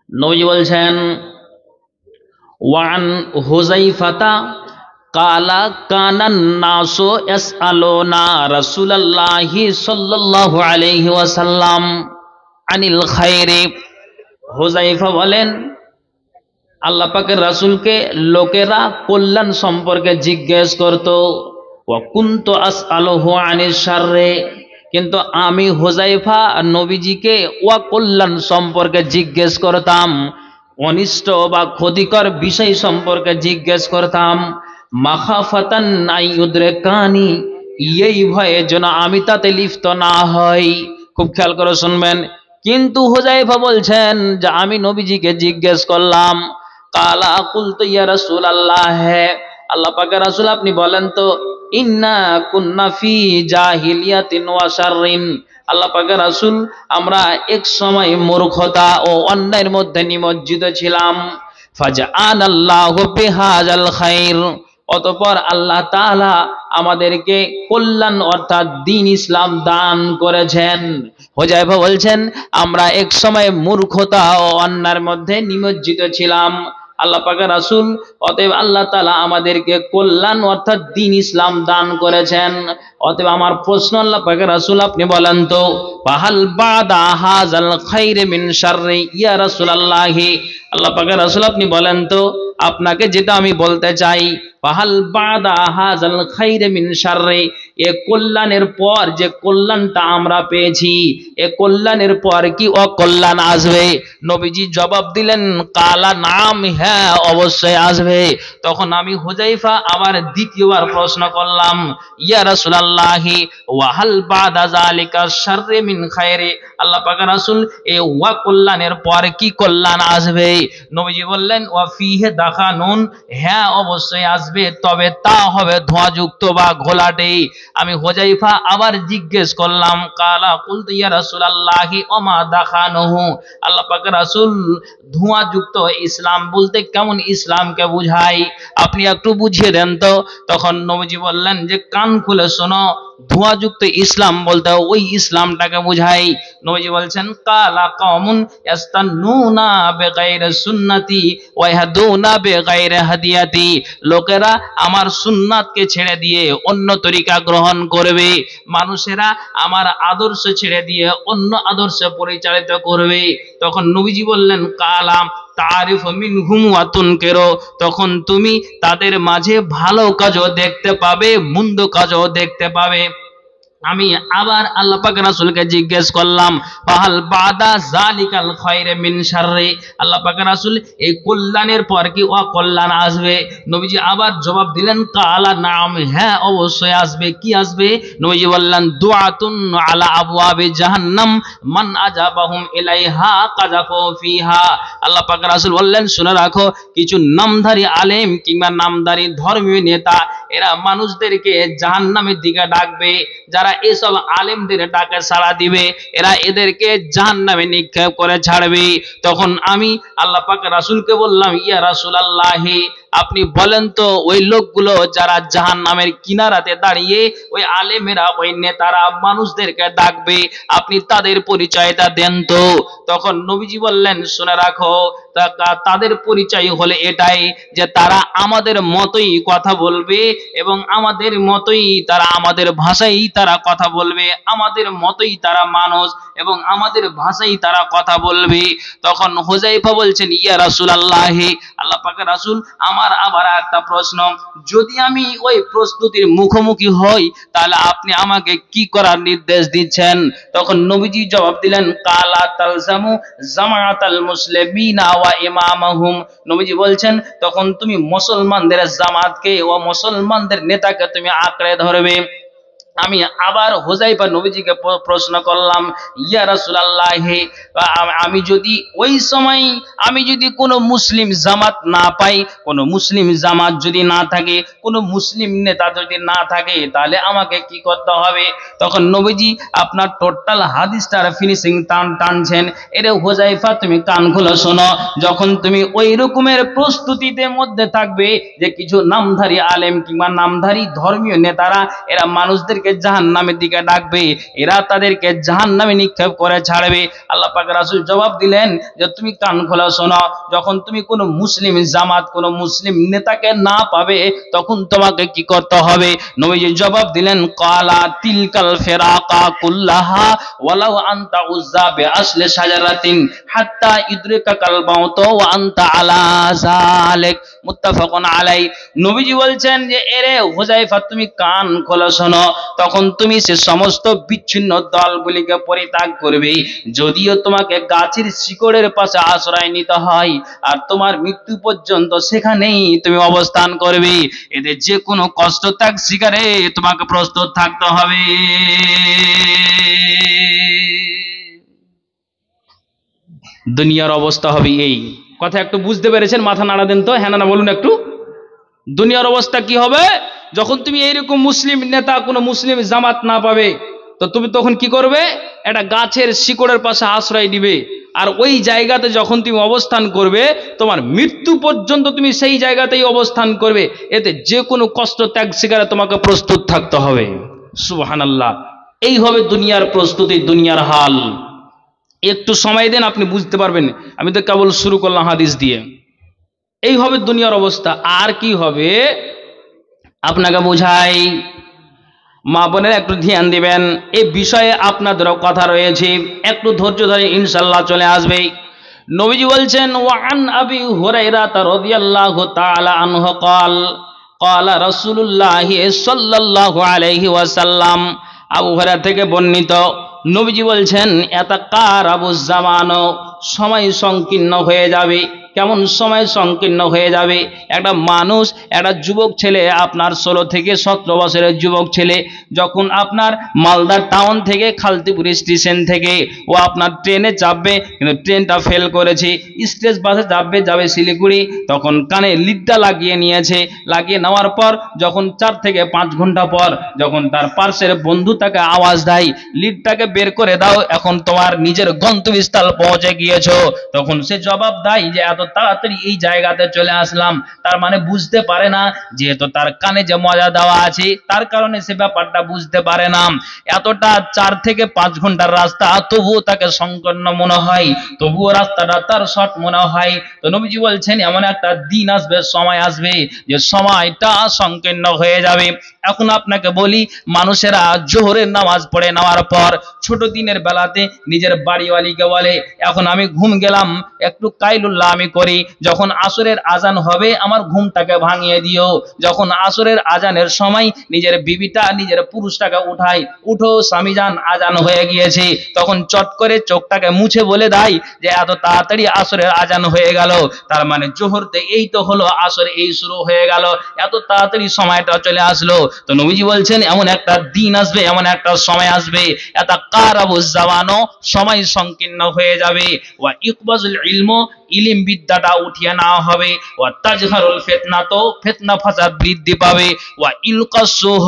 নবী বলছেন ওয়ান হুযাইফাতা কালা কানান নাসু ইয়াসআলুনা রাসূলুল্লাহি সাল্লাল্লাহু আলাইহি ওয়াসাল্লাম আনিল খায়রি। হুযাইফা বলেন আল্লাহ পাকের রাসূলকে লোকেরা কল্যাণ সম্পর্কে জিজ্ঞেস করত, ওয়া কুনতু আসআলুহু আনিশ শাররি, কিন্তু আমি হুযাইফা নবীজিকে ওয়া কল্যাণ সম্পর্কে জিজ্ঞেস করতাম, অনিষ্ট বা ক্ষতিকর বিষয় সম্পর্কে জিজ্ঞেস করতাম, মাখাফাতান আইয়ুদরিকানি, এই ভয়ে যেন আমি তাতে লিপ্ত না হই। খুব খেয়াল করে শুনবেন। কিন্তু হুযাইফা বলছেন যে আমি নবীজিকে জিজ্ঞেস করলাম, কালা কুলতু ইয়া রাসূলুল্লাহ, আল্লাহ পাকের রাসূল আপনি বলেন তো, ইন্না কুন্না ফি জাহিলিয়াতিন ওয়া শাররিন, আল্লাহ পাকের রাসূল আমরা এক সময় মূর্খতা ও অন্যায়ের মধ্যে নিমজ্জিত ছিলাম, ফাজআলাল্লাহু বিহাযাল খায়র, অতঃপর আল্লাহ তাআলা আমাদেরকে কল্যাণ অর্থাৎ দ্বীন ইসলাম দান করেছেন। হুযাইফা বলছেন আমরা এক সময় মূর্খতা ও অন্যায়ের মধ্যে নিমজ্জিত ছিলাম, আল্লাহ পাকের রাসূল অতএব আল্লাহ তাআলা আমাদেরকে কল্যাণ অর্থাৎ দ্বীন ইসলাম দান করেছেন। অতএব আমার প্রশ্ন, আল্লাহ পাকের রাসূল আপনি বলেন তো, ফাহাল বাদা হাযাল খায়র মিন শাররি ইয়া রাসূলুল্লাহ, আল্লাহ পাকের রাসূল আপনি বলেন তো, আপনাকে যেটা আমি বলতে চাই, ফাহাল বাদা হাযাল খায়র মিন শাররি, এ কল্যাণের পর যে কল্যাণটা আমরা পেয়েছি, এ কল্যাণের পর কি অকল্যাণ আসবে? নবীজি জবাব দিলেন, কালা নাম, হ্যাঁ অবশ্যই আসবে। তখন আমি হুযায়ফা আবার দ্বিতীয়বার প্রশ্ন করলাম, ইয়া রাসূলুল্লাহি ওয়া হাল বাদা যালিকা শাররি মিন খায়রি, আল্লাহ পাক রাসূল এই ওয়া কল্যাণের পর কি কল্যাণ আসবে? নবীজি বললেন, ওয়া ফিহি দাখানুন, হ্যাঁ অবশ্যই আসবে, তবে তা হবে ধোঁয়াযুক্ত বা ঘোলাটে। আমি হুযায়ফা আবার জিজ্ঞেস করলাম, কালা কুলতু ইয়া রাসূলুল্লাহি ওয়া মা দাখানুহু, আল্লাহ পাক রাসূল ধোঁয়াযুক্ত ইসলাম বলতে কেমন ইসলামকে বুঝায়, আপনি একটু বুঝিয়ে দেন তো। তখন নবীজি বললেন যে কান খুলে শোনো, ধোঁয়াযুক্ত ইসলাম বলতে ওই ইসলামটাকে বুঝাই। নবীজি বলছেন, কালা কওমুন ইস্তান্নুনা বিগাইরি সুন্নতি ওয়া ইয়াহদুনা বিগাইরি হাদিয়াতি, লোকেরা আমার সুন্নাতকে ছেড়ে দিয়ে অন্য তরিকা গ্রহণ করবে, মানুষেরা আমার আদর্শ ছেড়ে দিয়ে অন্য আদর্শে পরিচালিত করবে। তখন নবীজি বললেন, কালাম তারিফ মিনহুম ওয়া তুনকিরু, তখন তুমি তাদের মাঝে ভালো কাজও দেখতে পাবে, মন্দ কাজও দেখতে পাবে। আমি আবার আল্লাহ পাক রাসূলকে জিজ্ঞেস করলাম, ফাহাল বাদা যালিকাল খায়রে মিন শাররি, আল্লাহ পাক রাসূল এই কল্যাণের পর কি অকল্যাণ আসবে? নবীজি আবার জবাব দিলেন, কালা নাম, হ্যাঁ অবশ্যই আসবে। কি আসবে? নবীজি বললেন, দুআতুন আলা আবওয়াবি জাহান্নাম মান আজাবাহুম ইলাইহা কাযাফু ফিহা, আল্লাহ পাক রাসূল বললেন, শুনে রাখো, কিছু নামধারী আলেম কিংবা নামধারী ধর্মীয় নেতা এরা মানুষদেরকে জাহান্নামের দিকে ডাকবে। যারা এসব আলেমদের ডাকে সাড়া দিবে, এরা এদেরকে জাহান্নামে নিক্ষেপ করে ছাড়বে। তখন আমি আল্লাহ পাক রাসূলকে বললাম, ইয়া রাসূলুল্লাহি, আপনি বলেন তো ওই লোকগুলো যারা জাহান্নামের কিনারাতে দাঁড়িয়ে ওই আলেমেরা ওই নেতারা মানুষদেরকে ডাকবে, আপনি তাদের পরিচয়টা দেন তো। তখন নবীজি বললেন, শুনে রাখো, তাদের পরিচয় হলে এটাই যে তারা আমাদের মতোই কথা বলবে এবং আমাদের মতোই তারা, আমাদের ভাষাই তারা কথা বলবে, আমাদের মতোই তারা মানুষ এবং আমাদের ভাষাই তারা কথা বলবে। তখন হুযায়ফা বলছেন, ইয়া রাসূলুল্লাহি, আল্লাহ পাকের রাসূল, আমার আবার একটা প্রশ্ন, যদি আমি ওই প্রস্তুতির মুখোমুখি হই তাহলে আপনি আমাকে কি করার নির্দেশ দিচ্ছেন? তখন নবীজি জবাব দিলেন, কালা তালজামু জামাআতাল মুসলিমিনা ওয়া ইমামাহুম, নবীজি বলছেন তখন তুমি মুসলমানদের জামাতকে ও মুসলমানদের নেতাকে তুমি আঁকড়ে ধরবে। আমি আবার হুযায়ফা নবীজিকে প্রশ্ন করলাম, ইয়া রাসূলুল্লাহি, আমি যদি ওই সময় আমি যদি কোনো মুসলিম জামাত না পাই, কোনো মুসলিম জামাত যদি না থাকে, কোনো মুসলিম নেতা যদি না থাকে, তাহলে আমাকে কি করতে হবে? তখন নবীজি আপনার টোটাল হাদিসটার ফিনিশিং টানছেন, এরে হুযায়ফা তুমি কান খুলে শোনো, যখন তুমি ওই রকমের প্রস্তুতিতে মধ্যে থাকবে যে কিছু নামধারী আলেম কিংবা নামধারী ধর্মীয় নেতারা এরা মানুষদেরকে জাহান্নামের দিকে ডাকবে, এরা তাদেরকে জাহান্নামে নিক্ষেপ করে ছাড়বে, আল্লাহ পাক রাসূল জবাব দিলেন যে তুমি কান খোলা শোনো, যখন তুমি কোনো মুসলিম জামাত, কোনো মুসলিম নেতাকে না পাবে, তখন তোমাকে কি করতে হবে? নবীজি জবাব দিলেন, কালা তিলকাল ফিরাকা কুল্লাহা ওয়ালাউ আনতা উযযা বিআসলি শাজারাতিন হাত্তা ইদরিকাকাল মাউত ওয়া আনতা আলা যালিক, মুত্তাফাকুন আলাই। নবীজি বলছেন যে এরে হুযায়ফা তুমি কান খোলা শোনো, তখন তুমি সে সমস্ত বিচ্ছিন্ন দলগুলিকে পরিত্যাগ করবে, যদিও তোমাকে গাছের শিকড়ের পাশে আশ্রয় নিতে হয়, আর তোমার মৃত্যু পর্যন্ত সেখানেই তুমি অবস্থান করবে, এতে যে কোনো কষ্ট ত্যাগ স্বীকারে তোমাকে প্রস্তুত থাকতে হবে। দুনিয়ার অবস্থা হবে এই কথা একটু বুঝতে পেরেছেন? মাথা নাড়া দেন তো, হ্যাঁ না বলুন একটু। দুনিয়ার অবস্থা কি হবে? যখন তুমি এইরকম মুসলিম নেতা, কোনো মুসলিম জামাত না পাবে, তো তুমি তখন কি করবে? একটা গাছের শিকড়ের পাশে আশ্রয় দিবে, আর ওই জায়গাতে যখন তুমি অবস্থান করবে, তোমার মৃত্যু পর্যন্ত তুমি সেই জায়গাতেই অবস্থান করবে, এতে যে কোনো কষ্ট ত্যাগ স্বীকারে তোমাকে প্রস্তুত থাকতে হবে। সুবহানাল্লাহ। এই হবে দুনিয়ার প্রস্তুতি, দুনিয়ার হাল। একটু সময় দেন, আপনি বুঝতে পারবেন। আমি তো কেবল শুরু করলাম হাদিস দিয়ে। এই হবে দুনিয়ার অবস্থা। আর কি হবে আপনাকে বোঝাই, মা বোনের একটু ধ্যান দিবেন, এই বিষয়ে আপনাদেরও কথা রয়েছে, একটু ধৈর্য ধরে ইনশাআল্লাহ চলে আসবে। নবীজি বলছেন, ওয়ান আবি হুরায়রা রাদিয়াল্লাহু তাআলা আনহু قال ক্বালা রাসূলুল্লাহি সাল্লাল্লাহু আলাইহি ওয়াসাল্লাম, আবু হুরায়রা থেকে বর্ণিত, নবীজি বলছেন ইয়াতাকারাবুজ জামানো, সময় সংকীর্ণ হয়ে যাবে। কেমন সময় সংকীর্ণ হয়ে যাবে? একটা মানুষ, একটা যুবক ছেলে, আপনার 16 থেকে 17 বছরের যুবক ছেলে, যখন আপনার মালদা টাউন থেকে খালতিপুর স্টেশন থেকে ও আপনার ট্রেনে চাপবে, কিন্তু ট্রেনটা ফেল করেছে, স্টেজ বাসে যাবে শিলিগুড়ি, তখন কানে লিডটা লাগিয়ে নিয়েছে। লাগিয়ে নেওয়ার পর যখন 4 থেকে 5 ঘন্টা পর যখন তার পার্শ্বের বন্ধু তাকে আওয়াজ দেয়, লিডটাকে বের করে দাও, এখন তোমার নিজের গন্তব্যস্থল পৌঁছে গিয়েছো, তখন সে জবাব দেয় যে এত তাড়াতাড়ি এই জায়গাতে চলে আসলাম। তার মানে বুঝতে পারে না, যেহেতু তার কানে যে মজা দেওয়া আছে তার কারণে সে ব্যাপারটা বুঝতে পারে না। এতটা 4 থেকে 5 ঘন্টার রাস্তা, তবুও তাকে সংকীর্ণ মনে হয়, তবুও রাস্তাটা তার শর্ট মনে হয়। তো নবীজি বলছেন এমন একটা দিন আসবে, সময় আসবে, যে সময়টা সংকীর্ণ হয়ে যাবে। এখন আপনাকে বলি, মানুষেরা জোহরের নামাজ পড়ে নেওয়ার পর ছোট দিনের বেলাতে নিজের বাড়িওয়ালিকে বলে এখন আমি ঘুম গেলাম, একটু কাইলুল্লাহ আমি করি, যখন আসরের আজান হবে আমার ঘুমটাকে ভাঙিয়ে দিও। যখন আসরের আজানের সময় নিজের বিবিটা নিজের পুরুষটাকে উঠায়, উঠো স্বামীজান আজান হয়ে গিয়েছে, তখন চট করে চোখটাকে মুছে বলে দেয় যে এত তাড়াতাড়ি আসরের আজান হয়ে গেল, তার মানে জোহরতে এই তো হলো, আসর এই শুরু হয়ে গেল, এত তাড়াতাড়ি সময়টা চলে আসলো। তো নবীজি বলছেন এমন একটা দিন আসবে, এমন একটা সময় আসবে, ইয়াতাকারাবুজ জামানো, সময় সংকীর্ণ হয়ে যাবে, ওয়া ইকবাজুল ইলমু, ইলম বিদ্যাটা উঠিয়ে নেওয়া হবে, ওয়া তাজহারুল ফিতনাতো, ফিতনা ফাসাদ বৃদ্ধি পাবে, ওয়া ইলকাসুহ,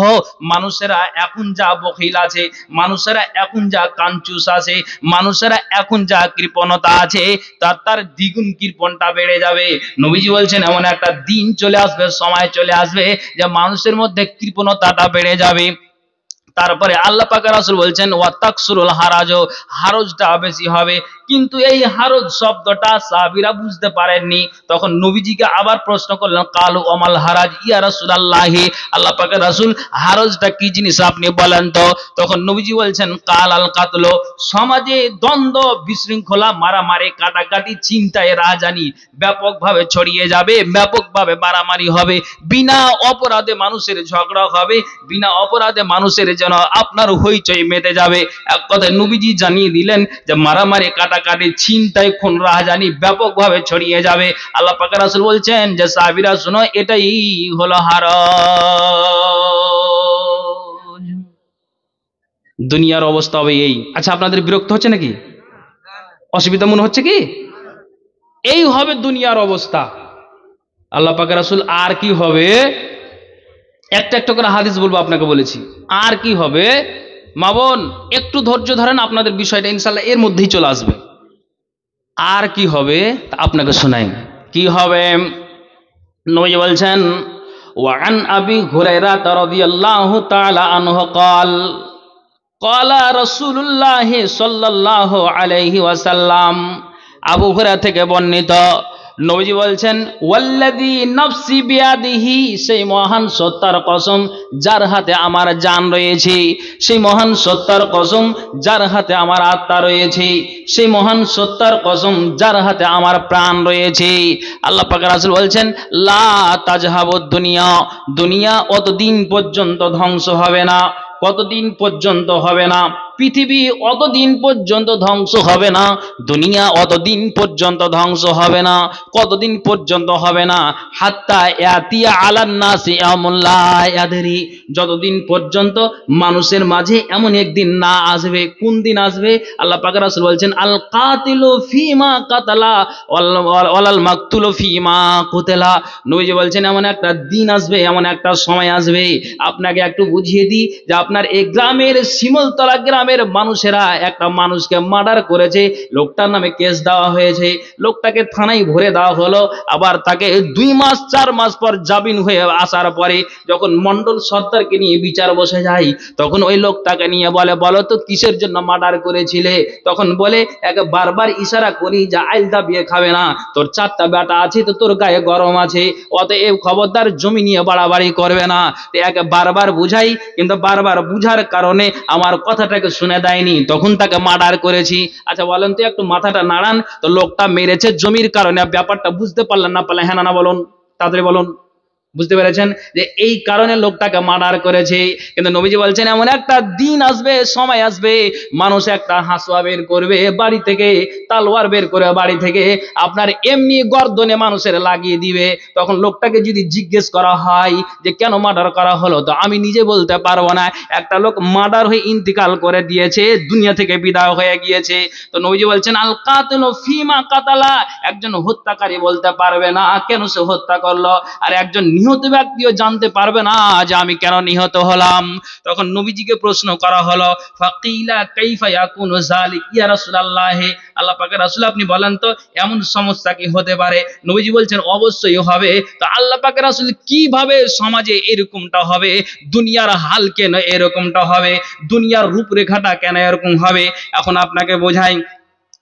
মানুষেরা এখন যা বখিল আছে, মানুষেরা এখন যা কাঞ্চুস আছে, মানুষেরা এখন যা কৃপণতা আছে, তার দ্বিগুণ কৃপণটা বেড়ে যাবে। নবীজি বলছেন এমন একটা দিন চলে আসবে, সময় চলে আসবে, যে মানুষের মধ্যে কৃপণতাটা বেড়ে যাবে। তারপরে আল্লাহ পাক রাসূল বলছেন ওয়াতাকসুরুল হারাজ, হারজটা বেশি হবে। কিন্তু এই হারজ শব্দটা সাহাবীরা বুঝতে পারেননি, তখন নবীজিকে আবার প্রশ্ন করলেন, কালু ওমাল হারাজ ইয়া রাসূলুল্লাহ, আল্লাহ পাকের রাসূল হারজটা কি জিনিস আপনি বলেন তো। তখন নবীজি বলছেন কাল আল কাতল, সমাজে দ্বন্দ্ব বিশৃঙ্খলা, মারামারি কাটাকাটি, চিন্তায় রাজধানী ব্যাপকভাবে ছড়িয়ে যাবে, ব্যাপকভাবে মারামারি হবে, বিনা অপরাধে মানুষের ঝগড়া হবে, বিনা অপরাধে মানুষের যেন আপনার হইচই মেতে যাবে। এক কথায় নবীজি জানিয়ে দিলেন যে মারামারি কাটাকাটি, ছিনতাই, খুন, রাহাজানি ব্যাপকভাবে ছড়িয়ে যাবে। আল্লাহ পাক রাসূল বলছেন যে সাহাবীরা শুনো, এটাই হলো হারাজ। দুনিয়ার অবস্থা হবে এই। আচ্ছা, আপনাদের বিরক্ত হচ্ছে নাকি? অসুবিধা মনে হচ্ছে কি? এই হবে দুনিয়ার অবস্থা। আল্লাহ পাক রাসূল আর কি হবে, একটা একটা করে হাদিস বলবো, আপনাকে বলেছি আর কি হবে। মা বোন একটু ধৈর্য ধরেন, আপনাদের বিষয়টা ইনশাআল্লাহ এর মধ্যেই চলে আসবে। আর কি হবে তা আপনাকে শোনাই। কি হবে? নবী বলছেন ওয়া আন আবি হুরায়রা রাদিয়াল্লাহু তাআলা আনহু قال قال রাসূলুল্লাহ সাল্লাল্লাহু আলাইহি ওয়াসাল্লাম, আবু হুরায়রা থেকে বর্ণিত, নবীজি বলছেন ওয়াল্লাযী নাফসি বিয়াদিহি, সেই মহান সত্তার কসম যার হাতে আমার জান রয়েছে, সেই মহান সত্তার কসম যার হাতে আমার আত্মা রয়েছে, সেই মহান সত্তার কসম যার হাতে আমার প্রাণ রয়েছে। আল্লাহ পাক রাসূল বলছেন লা তাজহাবুদ দুনিয়া, দুনিয়া অতদিন পর্যন্ত ধ্বংস হবে না। কতদিন পর্যন্ত হবে না? পৃথিবী অতদিন পর্যন্ত ধ্বংস হবে না, দুনিয়া অতদিন পর্যন্ত ধ্বংস হবে না। কতদিন পর্যন্ত হবে না? হাত্তা ইয়াতিয়া আলান নাসি ইয়াউমুন লা ইয়াদরি, যতদিন পর্যন্ত মানুষের মাঝে এমন একদিন না আসবে। কোন দিন আসবে? আল্লাহ পাক রাসূল বলছেন আল কাতিলু ফিমা কাতালা ওয়ালাল মাকতুলু ফিমা কুতিলা। নবীজি বলছেন এমন একটা দিন আসবে, এমন একটা সময় আসবে। আপনাকে একটু বুঝিয়ে দিই যে আপনার এই গ্রামের শিমলতলা গ্রামের মানুষেরা একটা মানুষকে মার্ডার করেছে, লোকটার নামে কেস দেওয়া হয়েছে, লোকটাকে থানায় ভরে দেওয়া হলো, আবার তাকে 2 মাস 4 মাস পর জামিন হয়ে আসার পরে যখন মন্ডল সর্দারকে নিয়ে বিচার বসে যায়, তখন ওই লোকটাকে নিয়ে বলে বলো তো কিসের জন্য মার্ডার করেছিলে? তখন বলে একে বারবার ইশারা করি যে আইলদা বিয়ে খাবে না, তোর 4টা বেটা আছে তো তোর গায়ে গরম আছে, অতএব খবরদার জমি নিয়ে বাড়াবাড়ি করবে না। একে বারবার বুঝাই, কিন্তু বারবার বুঝার কারণে আমার কথাটাকে শুনে দেয়নি, তখন তাকে মার্ডার করেছি। আচ্ছা বলেন তো, একটু মাথাটা নাড়ান তো, লোকটা মেরেছে জমির কারণে, ব্যাপারটা বুঝতে পারলেন না পারলেন? হ্যাঁ না বলুন, তাড়াতাড়ি বলুন। বুঝতে পেরেছেন যে এই কারণে লোকটাকে মার্ডার করেছে। কিন্তু নবীজি বলছেন এমন একটা দিন আসবে, সময় আসবে, মানুষ একটা হাসুয়া বের করবে বাড়ি থেকে, তালোয়ার বের করে বাড়ি থেকে আপনার এমনি গর্দনে মানুষের লাগিয়ে দিবে। তখন লোকটাকে যদি জিজ্ঞেস করা হয় যে কেন মার্ডার করা হলো, তো আমি নিজে বলতে পারবো না। একটা লোক মার্ডার হয়ে ইন্তিকাল করে দিয়েছে, দুনিয়া থেকে বিদায় হয়ে গিয়েছে। তো নবীজি বলছেন আল কাতিলু ফিমা কাতালা, একজন হত্যাকারী বলতে পারবে না কেন সে হত্যা করলো, আর একজন নিহত ব্যক্তিও জানতে পারবে না যে আমি কেন নিহত হলাম। তখন নবীজিকে প্রশ্ন করা হলো, ফাকিলা কাইফা ইয়াকুনু যালিক ইয়া রাসূলুল্লাহ, আল্লাহ পাকের রাসূল আপনি বলেন তো এমন সমস্যা কি হতে পারে? নবীজি বলছেন অবশ্যই হবে। তো আল্লাহ পাকের রাসূল কিভাবে সমাজে এরকমটা হবে, দুনিয়ার হাল কেন এরকমটা হবে, দুনিয়ার রূপরেখাটা কেন এরকম হবে? এখন আপনাকে বোঝাই,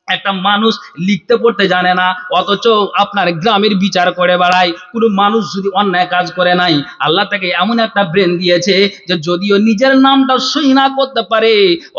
একটা মানুষ লিখতে পড়তে জানে না, অথচ আপনার গ্রামের বিচার করে বেড়ায়। কোনো মানুষ যদি অন্যায় কাজ করে নাই, আল্লাহ তাকে এমন একটা ব্রেন দিয়েছে যে যদিও নিজের নামটা সই না করতে পারে,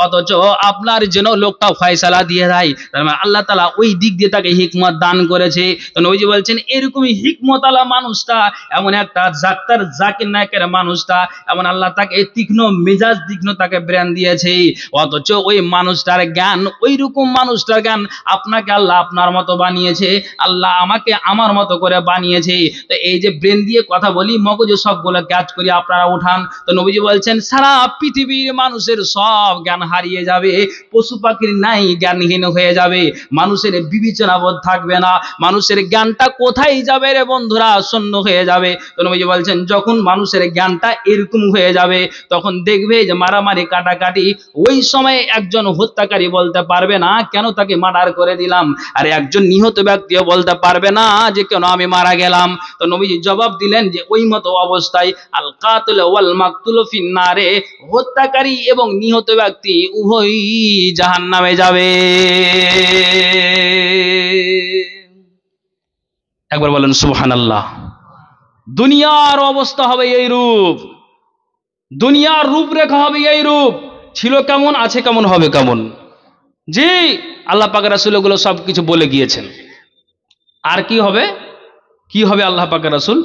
অথচ আপনার যেন লোকটা ফয়সালা দিয়ে দেয়। তার মানে আল্লাহ তাআলা ওই দিক দিয়ে তাকে হিকমত দান করেছে। তো নবীজি বলছেন এরকমই হিকমত আলা মানুষটা, এমন একটা ডাক্তার জাকির নায়কের মানুষটা, এমন আল্লাহ তাকে তীক্ষ্ণ মেজাজ, তীক্ষ্ণ তাকে ব্রেন দিয়েছে, অথচ ওই মানুষটার জ্ঞান, ওই রকম মানুষটার জ্ঞান আপনাকে আল্লাহ আপনার মতো বানিয়েছে, আল্লাহ আমাকে আমার মতো করে বানিয়েছে। তো এই যে ব্রেন দিয়ে কথা বলি, মগজে সবগুলো কাজ করি, আপনারা উঠান। তো নবীজি বলছেন সারা পৃথিবীর মানুষের সব জ্ঞান হারিয়ে যাবে, পশু পাখির নাই জ্ঞানহীন হয়ে যাবে, মানুষের বিবেচনাবোধ থাকবে না, মানুষের জ্ঞানটা কোথায় যাবে রে বন্ধুরা, শূন্য হয়ে যাবে। তো নবীজি বলছেন যখন মানুষের জ্ঞানটা এরকম হয়ে যাবে, তখন দেখবে যে মারামারি কাটাকাটি, ওই সময় একজন হত্যাকারী বলতে পারবে না কেন তাকে মার্ডার করে দিলাম, আর একজন নিহত ব্যক্তিও বলতে পারবে না যে কেন আমি মারা গেলাম। তো নবীজি জবাব দিলেন যে ওই মতো অবস্থায় আল কাতিল ওয়াল মাকতুল ফিন্নারে, হত্যাকারী এবং নিহত ব্যক্তি উভয়ই জাহান্নামে যাবে। একবার বলেন সুবহানাল্লাহ। দুনিয়ার অবস্থা হবে এই রূপ, দুনিয়ার রূপরেখা হবে এই রূপ। ছিল কেমন, আছে কেমন, হবে কেমন। জি, আল্লাহ পাকের রাসূল এগুলো সব কিছু বলে গিয়েছেন। আর কি হবে, কি হবে আল্লাহ পাকের রাসূল,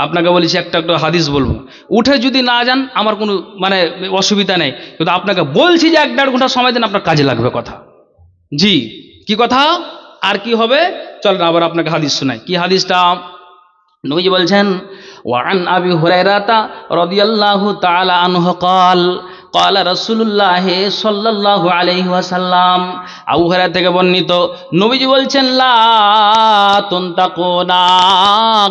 আপনাকে বলেছি একটা একটা হাদিস বলবো, উঠে যদি না যান আমার কোনো মানে অসুবিধা নেই, কিন্তু আপনাকে বলছি যে 1-1.5 ঘন্টা সময় দেন, আপনার কাজে লাগবে কথা। জি, কি কথা, আর কি হবে, চলেন আবার আপনাকে হাদিস শোনাই। কি হাদিসটা? নবীজি বলছেন ওয়ান আবি হুরায়রাতা রাদিয়াল্লাহু তাআলা আনহু قال قال رسول الله সাল্লাল্লাহু আলাইহি ওয়াসাল্লাম, আবু হুরায়রা থেকে বর্ণিত, নবীজি বলছেন লা তুনতাকুনা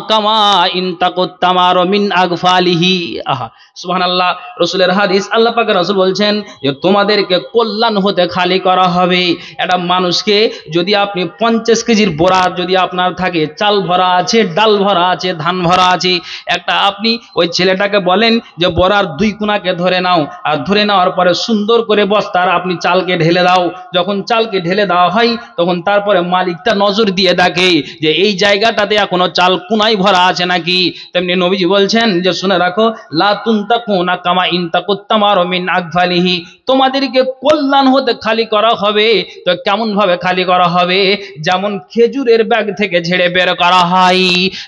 কামা ইনতাকুত তামারু মিন আগফালিহি। আহা সুবহানাল্লাহ, রাসূলের হাদিস, আল্লাহ পাকের রাসূল বলছেন যে তোমাদেরকে কল্যাণ হতে খালি করা হবে। একটা মানুষকে যদি আপনি 50 কেজির বোরা যদি আপনার থাকে, চাল ভরা আছে, ডাল ভরা আছে, ধান ভরা আছে, একটা আপনি ওই ছেলেটাকে বলেন যে বোরার 2 কোণাকে ধরে নাও, আর ধরে নেওয়ার পরে সুন্দর করে বস্তার আপনি চালকে ঢেলে দাও। যখন চালকে ঢেলে দেওয়া হয় তখন তারপরে মালিকটা নজর দিয়ে দেখে যে এই জায়গাটাতে এখনো চাল কোনায় ভরা আছে নাকি। তেমনি নবীজি বলছেন যে শুনে রাখো, লা তুনতাকুনা কামা ইনতাকুত তামারু মিন আগফালিহি, তোমাদেরকে কল্যাণ হতে খালি করা হবে। তো কেমন ভাবে খালি করা হবে? যেমন খেজুরের ব্যাগ থেকে ঝেড়ে বের করা হয়,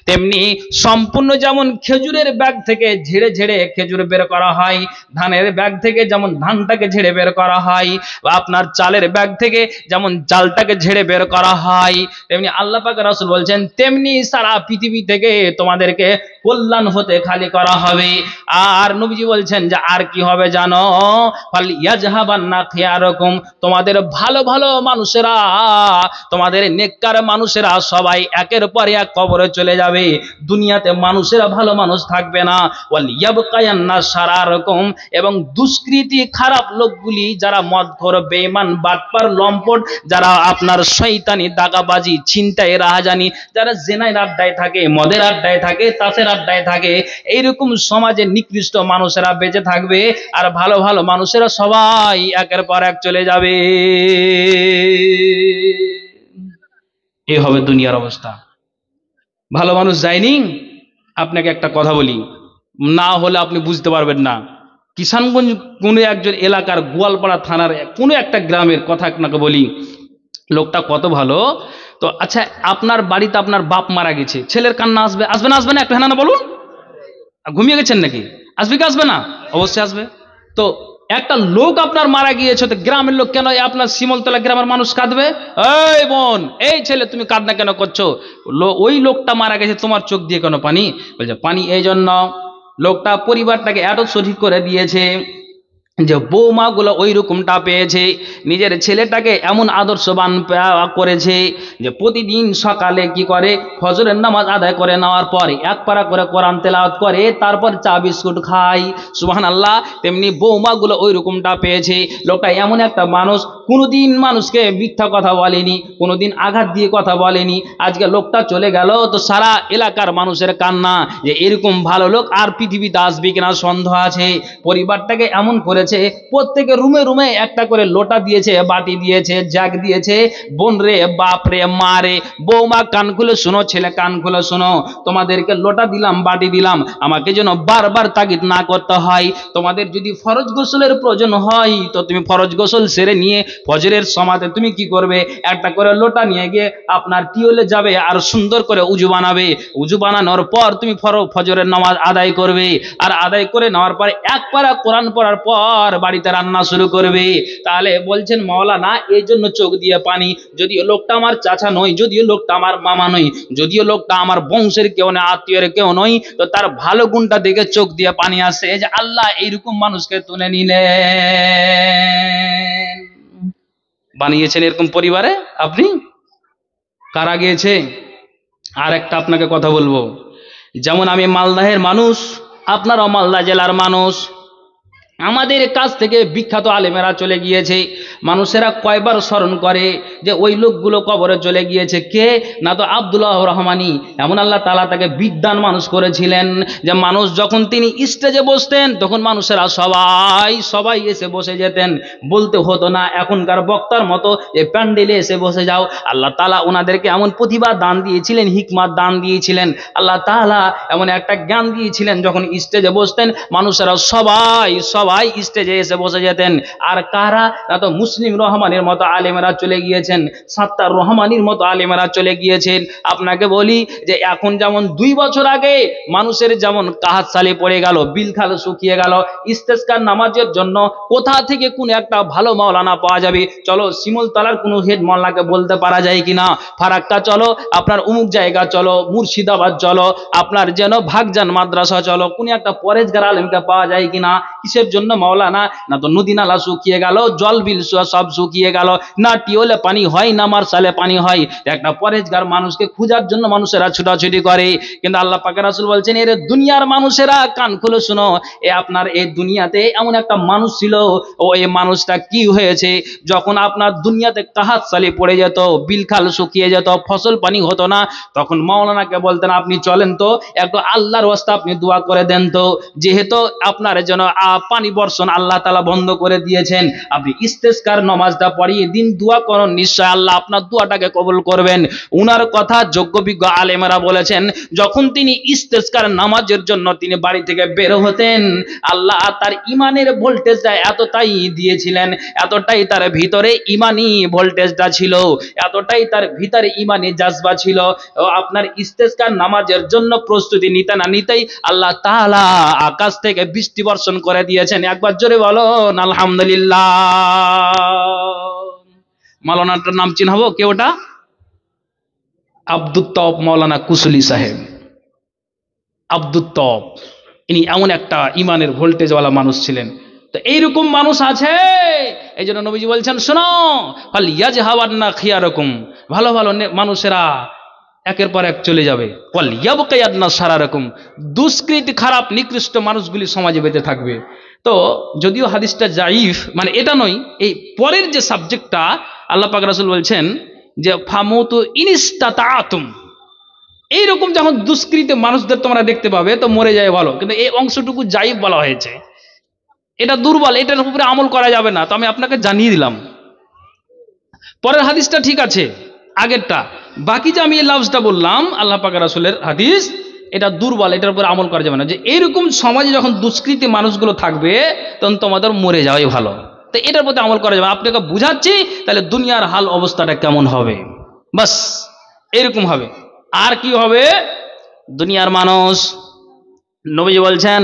তেমনি সম্পূর্ণ যেমন খেজুরের ব্যাগ থেকে ঝেড়ে ঝেড়ে খেজুর বের করা হয়, ধানের ব্যাগ থেকে যেমন ধানটাকে ঝেড়ে বের করা হয়, বা আপনার চালের ব্যাগ থেকে যেমন চালটাকে ঝেড়ে বের করা হয়, তেমনি আল্লাহ পাক রাসূল বলছেন তেমনি সারা পৃথিবী থেকে তোমাদেরকে কল্যাণ হতে খালি করা হবে। আর নবীজি বলছেন যে আর কি হবে জানো, ফাল ইয়াজহাবান্না খিয়ারুকুম, তোমাদের ভালো ভালো মানুষেরা, তোমাদের নেককার মানুষেরা সবাই একের পর এক কবরে চলে যাবে, দুনিয়াতে মানুষেরা ভালো মানুষ থাকবে না। ওয়াল ইয়াবকায়ান্না শারারুকুম, এবং দুষ্কৃতি খারাপ লোকগুলি যারা মদখোর, বেঈমান, বাটপার, লম্পট, যারা আপনার শয়তানি, দাগাবাজি, ছিনতাই, রাহাজানি, যারা জেনার আড্ডায় থাকে, মদের আড্ডায় থাকে, তাসের আড্ডায় থাকে, এইরকম সমাজে নিকৃষ্ট মানুষেরা বেঁচে থাকবে, আর ভালো ভালো মানুষেরা সবাই একের পর এক চলে যাবে। এই হবে দুনিয়ার অবস্থা। ভালো মানুষ যায়নি। আপনাকে একটা কথা বলি, না হলে আপনি বুঝতে পারবেন না। কিষানগঞ্জ কোনো একজন এলাকার গোয়ালপাড়া থানার কোনো একটা গ্রামের কথা আপনাকে বলি, লোকটা কত ভালো। তো আচ্ছা, আপনার বাড়িতে আপনার বাপ মারা গেছে, ছেলের কান্না আসবে, আসবে না, আসবে না? একটা হ্যাঁ না বলুন। ঘুমিয়ে গেছেন নাকি? আসবে কি আসবে না? অবশ্যই আসবে। তো একটা লোক আপনার মারা গিয়েছে, তো গ্রামের লোক কেন আপনার শিমলতলা গ্রামের মানুষ কাঁদবে? এই বোন, এই ছেলে, তুমি কান্না কেন করছো? ওই লোকটা মারা গেছে, তোমার চোখ দিয়ে কেন পানি? বলছে পানি এই জন্য, লোকটা পরিবারটাকে এত সঠিক করে দিয়েছে যে বৌমাগুলো ওই রকমটা পেয়েছে, নিজের ছেলেটাকে এমন আদর্শবান করেছে যে প্রতিদিন সকালে কি করে, ফজরের নামাজ আদায় করে নেওয়ার পর এক পারা করে কোরআন তেলাওয়াত করে, তারপর চা বিস্কুট খায়। সুবহানাল্লাহ। তেমনি বৌমাগুলো ওই রকমটা পেয়েছে। লোকটা এমন একটা মানুষ, কোনোদিন মানুষকে মিথ্যা কথা বলেনি, কোনোদিন আঘাত দিয়ে কথা বলেনি। আজকে লোকটা চলে গেল, তো সারা এলাকার মানুষের কান্না যে এরকম ভালো লোক আর পৃথিবীতে আসবে কিনা সন্দেহ আছে। পরিবারটাকে এমন করেছে, প্রত্যেকের রুমে রুমে একটা করে লোটা দিয়েছে, বাটি দিয়েছে, জাগ দিয়েছে। বোন রে, বাপ রে, মা রে, বৌমা কান খুলে শোনো, ছেলে কান খুলে শোনো, তোমাদেরকে লোটা দিলাম, বাটি দিলাম, আমাকে যেন বারবার তাগিদ না করতে হয়। তোমাদের যদি ফরজ গোসলের প্রয়োজন হয় তো তুমি ফরজ গোসল সেরে নিয়ে ফজরের সমাতে তুমি কি করবে, একটা করে লোটা নিয়ে গিয়ে আপনার টিউলে যাবে আর সুন্দর করে উজু বানাবে। উজু বানানোর পর তুমি ফজরের নামাজ আদায় করবে, আর আদায় করে নেওয়ার পর এক পারা কোরআন পড়ার পর বাড়িতে রান্না শুরু করবে। তাহলে বলছেন মাওলানা এই জন্য চোখ দিয়ে পানি, যদিও লোকটা আমার চাচা নয়, যদিও লোকটা আমার মামা নয়, যদিও লোকটা আমার বংশের কেউ নয়, আত্মীয়ের কেউ নয়, তো তার ভালো গুণটা দেখে চোখ দিয়ে পানি আসে যে আল্লাহ এইরকম মানুষকে তুলে নিলেন। বানিয়েছেন এরকম পরিবারে আপনি? কারা গিয়েছে? আর একটা আপনাকে কথা বলবো, যেমন আমি মালদাহের মানুষ, আপনারাও মালদা জেলার মানুষ, আমাদের কাছ থেকে বিখ্যাত আলেমেরা চলে গিয়েছে। মানুষেরা কয়বার স্মরণ করে যে ওই লোকগুলো কবরে চলে গিয়েছে, কে না তো আব্দুল্লাহ রহমানি। এমন আল্লাহ তাআলা তাকে বিদ্বান মানুষ করেছিলেন যে মানুষ যখন তিনি স্টেজে বসতেন তখন মানুষেরা সবাই এসে বসে যেতেন, বলতে হতো না এখনকার বক্তার মতো যে প্যান্ডেলে এসে বসে যাও। আল্লাহ তাআলা ওনাদেরকে এমন প্রতিভা দান দিয়েছিলেন, হিকমত দান দিয়েছিলেন, আল্লাহ তাআলা এমন একটা জ্ঞান দিয়েছিলেন, যখন স্টেজে বসতেন মানুষেরা সবাই স্টেজে এসে বসে যেতেন। আর কারা না তো মুসলিম রহমানের মতো আলেমেরা চলে গিয়েছেন, সাত্তার রহমানির মতো আলেমেরা চলে গিয়েছেন। আপনাকে বলি যে এখন যেমন 2 বছর আগে মানুষের যেমন কাহাত সালে পড়ে গেল, বিলখাল শুকিয়ে গেল, ইস্তেসকার নামাজের জন্য কোথা থেকে কোন একটা ভালো মাওলানা পাওয়া যাবে, চলো শিমুলতলার কোনো হেড মোল্লাকে বলতে পারা যায় কিনা, ফারাক্কা চলো, আপনার অমুক জায়গা চলো, মুর্শিদাবাদ চলো, আপনার যেন ভাগজান মাদ্রাসা চলো, কোন একটা পরেজগার আলেমকে পাওয়া যায় কিনা। কিসের জন্য মাওলানা? না তো নদী নালা শুকিয়ে গেল, জল বিল সব শুকিয়ে গেল, না টিওলে পানি হয়, না মার্শালে পানি হয়, একটা পরেজগার মানুষকে খোঁজার জন্য মানুষেরা ছুটাছুটি করে। কিন্তু আল্লাহ পাকের রাসূল বলছেন, এর দুনিয়ার মানুষেরা কান খুলে শোনো, আপনার এই দুনিয়াতে এমন একটা মানুষ ছিল, ও এই মানুষটা কি হয়েছে, যখন আপনার দুনিয়াতে কাহাত সালি পড়ে যেত, বিলখাল শুকিয়ে যেত, ফসল পানি হতো না, তখন মাওলানাকে বলতেন আপনি চলেন তো একটু আল্লাহর ওয়াস্তে আপনি দোয়া করে দেন তো, যেহেতু আপনার যেন পানি বর্ষণ আল্লাহ তাআলা বন্ধ করে দিয়েছেন, আপনি ইস্তেসকার নামাজটা পড়িয়ে দিন, দোয়া করুন, নিশ্চয় আল্লাহ আপনার দোয়াটাকে কবুল করবেন। উনার কথা যোগ্য বিজ্ঞ আলেমেরা বলেছেন, যখন তিনি ইস্তেসকার নামাজের জন্য তিনি বাড়ি থেকে বের হতেন, আল্লাহ তার ইমানের ভোল্টেজটা এতটাই দিয়েছিলেন, এতটাই তার ভিতরে ইমানি ভোল্টেজটা ছিল, এতটাই তার ভিতরে ইমানি জাজবা ছিল, আপনার ইস্তেসকার নামাজের জন্য প্রস্তুতি নিতে না নিতেই আল্লাহ তাআলা আকাশ থেকে বৃষ্টি বর্ষণ করে দিয়েছেন। একবার জোরে বলুন আলহামদুলিল্লাহ। মাওলানাটার নাম চিনহব কে? ওটা আব্দুত তওব মাওলানা কুশলী সাহেব। আব্দুত তওব ইনি এমন একটা ইমানের ভোল্টেজওয়ালা মানুষ ছিলেন। তো এইরকম মানুষ আছে, এই জন্য নবীজি বলছেন শোনো, ফাল ইয়াজহাওয়ান্না খিয়ারকুম, ভালো ভালো মানুষেরা একের পর এক চলে যাবে, ওয়াল ইয়াবকায়ান্না শারারকুম, দুষ্কৃতি খারাপ নিকৃষ্ট মানুষগুলি সমাজে বেঁচে থাকবে। তো যদিও হাদিসটা জাইফ, মানে এটা নয়, এই পরের যে সাবজেক্টটা আল্লাহ পাক রাসূল বলছেন যে ফামুতু ইনিস্তাতাতুম, এইরকম যখন দুষ্কৃতি মানুষদের তোমরা দেখতে পাবে তো মরে যায় ভালো, কিন্তু এই অংশটুকু জাইফ বলা হয়েছে, এটা দুর্বল, এটার উপরে আমল করা যাবে না। তো আমি আপনাকে জানিয়ে দিলাম, পরের হাদিসটা ঠিক আছে, আগেরটা, বাকি যে আমি এই লাফজটা বললাম আল্লাহ পাক রাসূলের হাদিস, এটা দুর্বল, এটার উপরে আমল করা যাবে না। যে এইরকম সমাজে যখন দুষ্কৃতি মানুষগুলো থাকবে তখন তোমাদের মরে যাওয়াই ভালো, তো এটার প্রতি আমল করা যাবে। আপনাকে বুঝাচ্ছি তাহলে দুনিয়ার হাল অবস্থাটা কেমন হবে, বাস এরকম হবে। আর কি হবে? দুনিয়ার মানুষ নবীজি বলছেন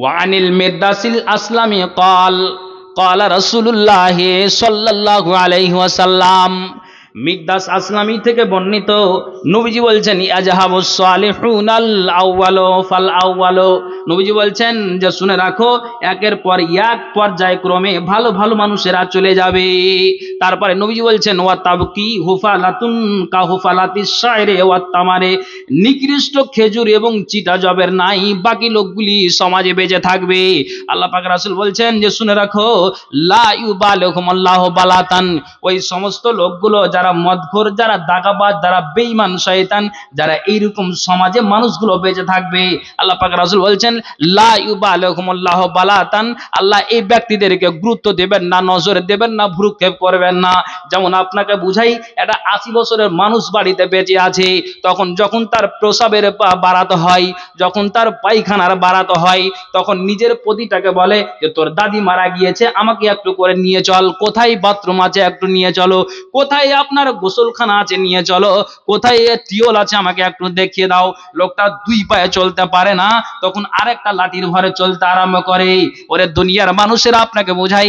ওয়ানিল মিরদাসিল আসলামি ক্বাল ক্বালা রাসূলুল্লাহ সাল্লাল্লাহু আলাইহি ওয়াসাল্লাম, মিকদাস আসলামী থেকে বর্ণিত, নবীজি বলছেন ইয়াজহাবুস সালিহুনাল আউয়ালু ফাল আউয়ালু, নবীজি বলছেন যে শুনে রাখো একের পর এক পর্যায়ক্রমে ভালো ভালো মানুষেরা চলে যাবে। তারপরে নবীজি বলছেন ওয়া তাবকি হুফালাতুন কা হুফালাতিস শায়রি ওয়া তামারে, নিকৃষ্ট খেজুর এবং চিটা জবের নাই বাকি লোকগুলি সমাজে বেঁচে থাকবে। আল্লাহ পাক রাসূল বলছেন যে শুনে রাখো লা ইউবালুহুমুল্লাহু বালাতান, ওই সমস্ত লোকগুলো যারা মদখোর, যারা দাগাবাজ, যারা বেঈমান শয়তান, যারা এইরকম সমাজে মানুষগুলো বেঁচে থাকবে, আল্লাহ পাক রাসূল বলছেন লা ইউবালুহুমুল্লাহু বালাতান, আল্লাহ এই ব্যক্তিদেরকে গুরুত্ব দেবেন না, নজর দেবেন না, ভ্রুক্ষেপ করবেন না। যেমন আপনাকে বুঝাই, একটা 80 বছরের মানুষ বাড়িতে বেঁচে আছে, তখন যখন তার প্রসাবের বারাত হয়, যখন তার পায়খানার বারাত হয়, তখন নিজের পতিটাকে বলে যে তোর দাদি মারা গিয়েছে, আমাকে একটু করে নিয়ে চল, কোথায় বাথরুম আছে একটু নিয়ে চলো, কোথায় আপনার গোসলখানা আছে নিয়ে চলো, কোথায় টিওল আছে আমাকে একটু দেখিয়ে দাও। লোকটা 2 পায়ে চলতে পারে না, তখন আরেকটা লাঠির ভরে চলতে আরম্ভ করে। ওরে দুনিয়ার মানুষেরা আপনাকে বোঝাই,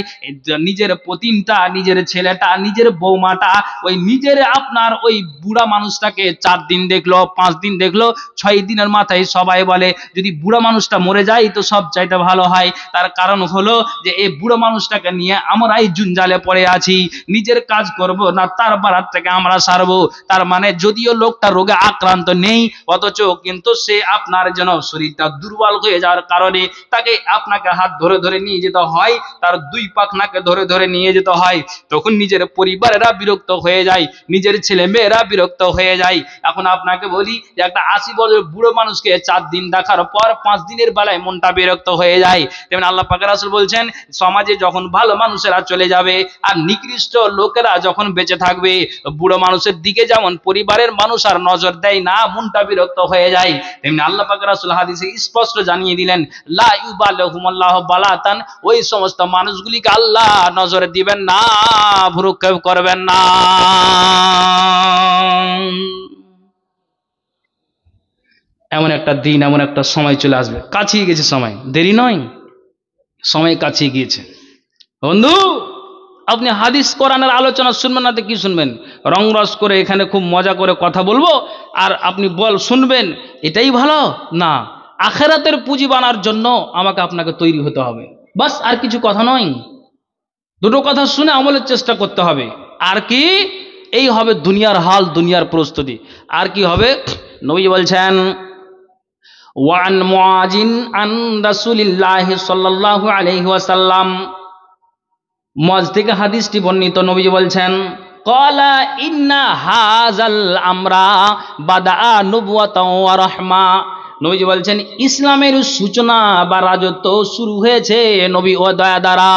নিজের পতিনটা, নিজের ছেলেটা, নিজের বৌমাটা, ওই নিজের আপনার ওই বুড়া মানুষটাকে 4 দিন দেখলো, 5 দিন দেখলো, 6 দিনের মাথায় সবাই বলে যদি বুড়া মানুষটা মরে যায় তো সব চাইতে ভালো হয়। তার কারণ হলো যে এই বুড়ো মানুষটাকে নিয়ে আমরা এই জঞ্জালে পড়ে আছি, নিজের কাজ করব না, তার বারাত থেকে আমরা সারবো। তার মানে যদিও লোকটা রোগে আক্রান্ত নেই, অথচ কিন্তু সে আপনার যেন শরীরটা দুর্বল হয়ে যাওয়ার কারণে তাকে আপনাকে হাত ধরে ধরে নিয়ে যেতে হয়, তার 2 পাখনাকে ধরে ধরে নিয়ে যেতে হয়। তখন নিজের পরিবারেরা বিরক্ত হয়ে যায়, নিজের ছেলে মেয়েরা বিরক্ত হয়ে যায়। এখন আপনাকে বলি যে একটা 80 বছরের বুড়ো মানুষকে 4 দিন দেখার পর 5 দিনের বেলায় মনটা বিরক্ত হয়ে যায়। তেমন আল্লাহ পাক রাসূল বলছেন সমাজে যখন ভালো মানুষেরা চলে যাবে আর নিকৃষ্ট লোকেরা যখন বেঁচে থাকবে, বুড়ো মানুষের দিকে যেমন পরিবারের মানুষ আর নজর দেয় না, মনটা বিরক্ত হয়ে যায়, তেমনি আল্লাহ পাক রাসূল হাদিসে স্পষ্ট জানিয়ে দিলেন লা ইউবালুহুমুল্লাহু বালাতান, ওই সমস্ত মানুষগুলিকে আল্লাহ নজর দিবেন না, ভ্রুক্ষেপ করবেন না। এমন একটা দিন, এমন একটা সময় চলে আসবে, কাছেই গেছে সময়, দেরি নয়, সময় কাছেই গিয়েছে। বন্ধু, আপনি হাদিস কোরআনের আলোচনা শুনবেন না তো কি শুনবেন? রংরস করে এখানে খুব মজা করে কথা বলবো আর আপনি শুনবেন, এটাই ভালো না। আখেরাতের পুঁজি বানার জন্য আমাকে আপনাকে তৈরি হতে হবে, বাস, আর কিছু কথা নয়। দুটো কথা শুনে আমলের চেষ্টা করতে হবে। আর কি? এই হবে দুনিয়ার হাল, দুনিয়ার প্রস্তুতি। আর কি হবে? নবী বলছেন ওয়ান মুআজিন আন রাসূলিল্লাহ সাল্লাল্লাহু আলাইহি ওয়াসাল্লাম, মুআজ থেকে হাদিসটি বর্ণিত, নবী বলছেন ক্বালা ইন্না হাযাল আমরা বাদা নুবওয়াতাও ওয়া রাহমা, নবীজি বলছেন ইসলামের সূচনা বা রাজত্ব শুরু হয়েছে নবী ও দয়া দ্বারা,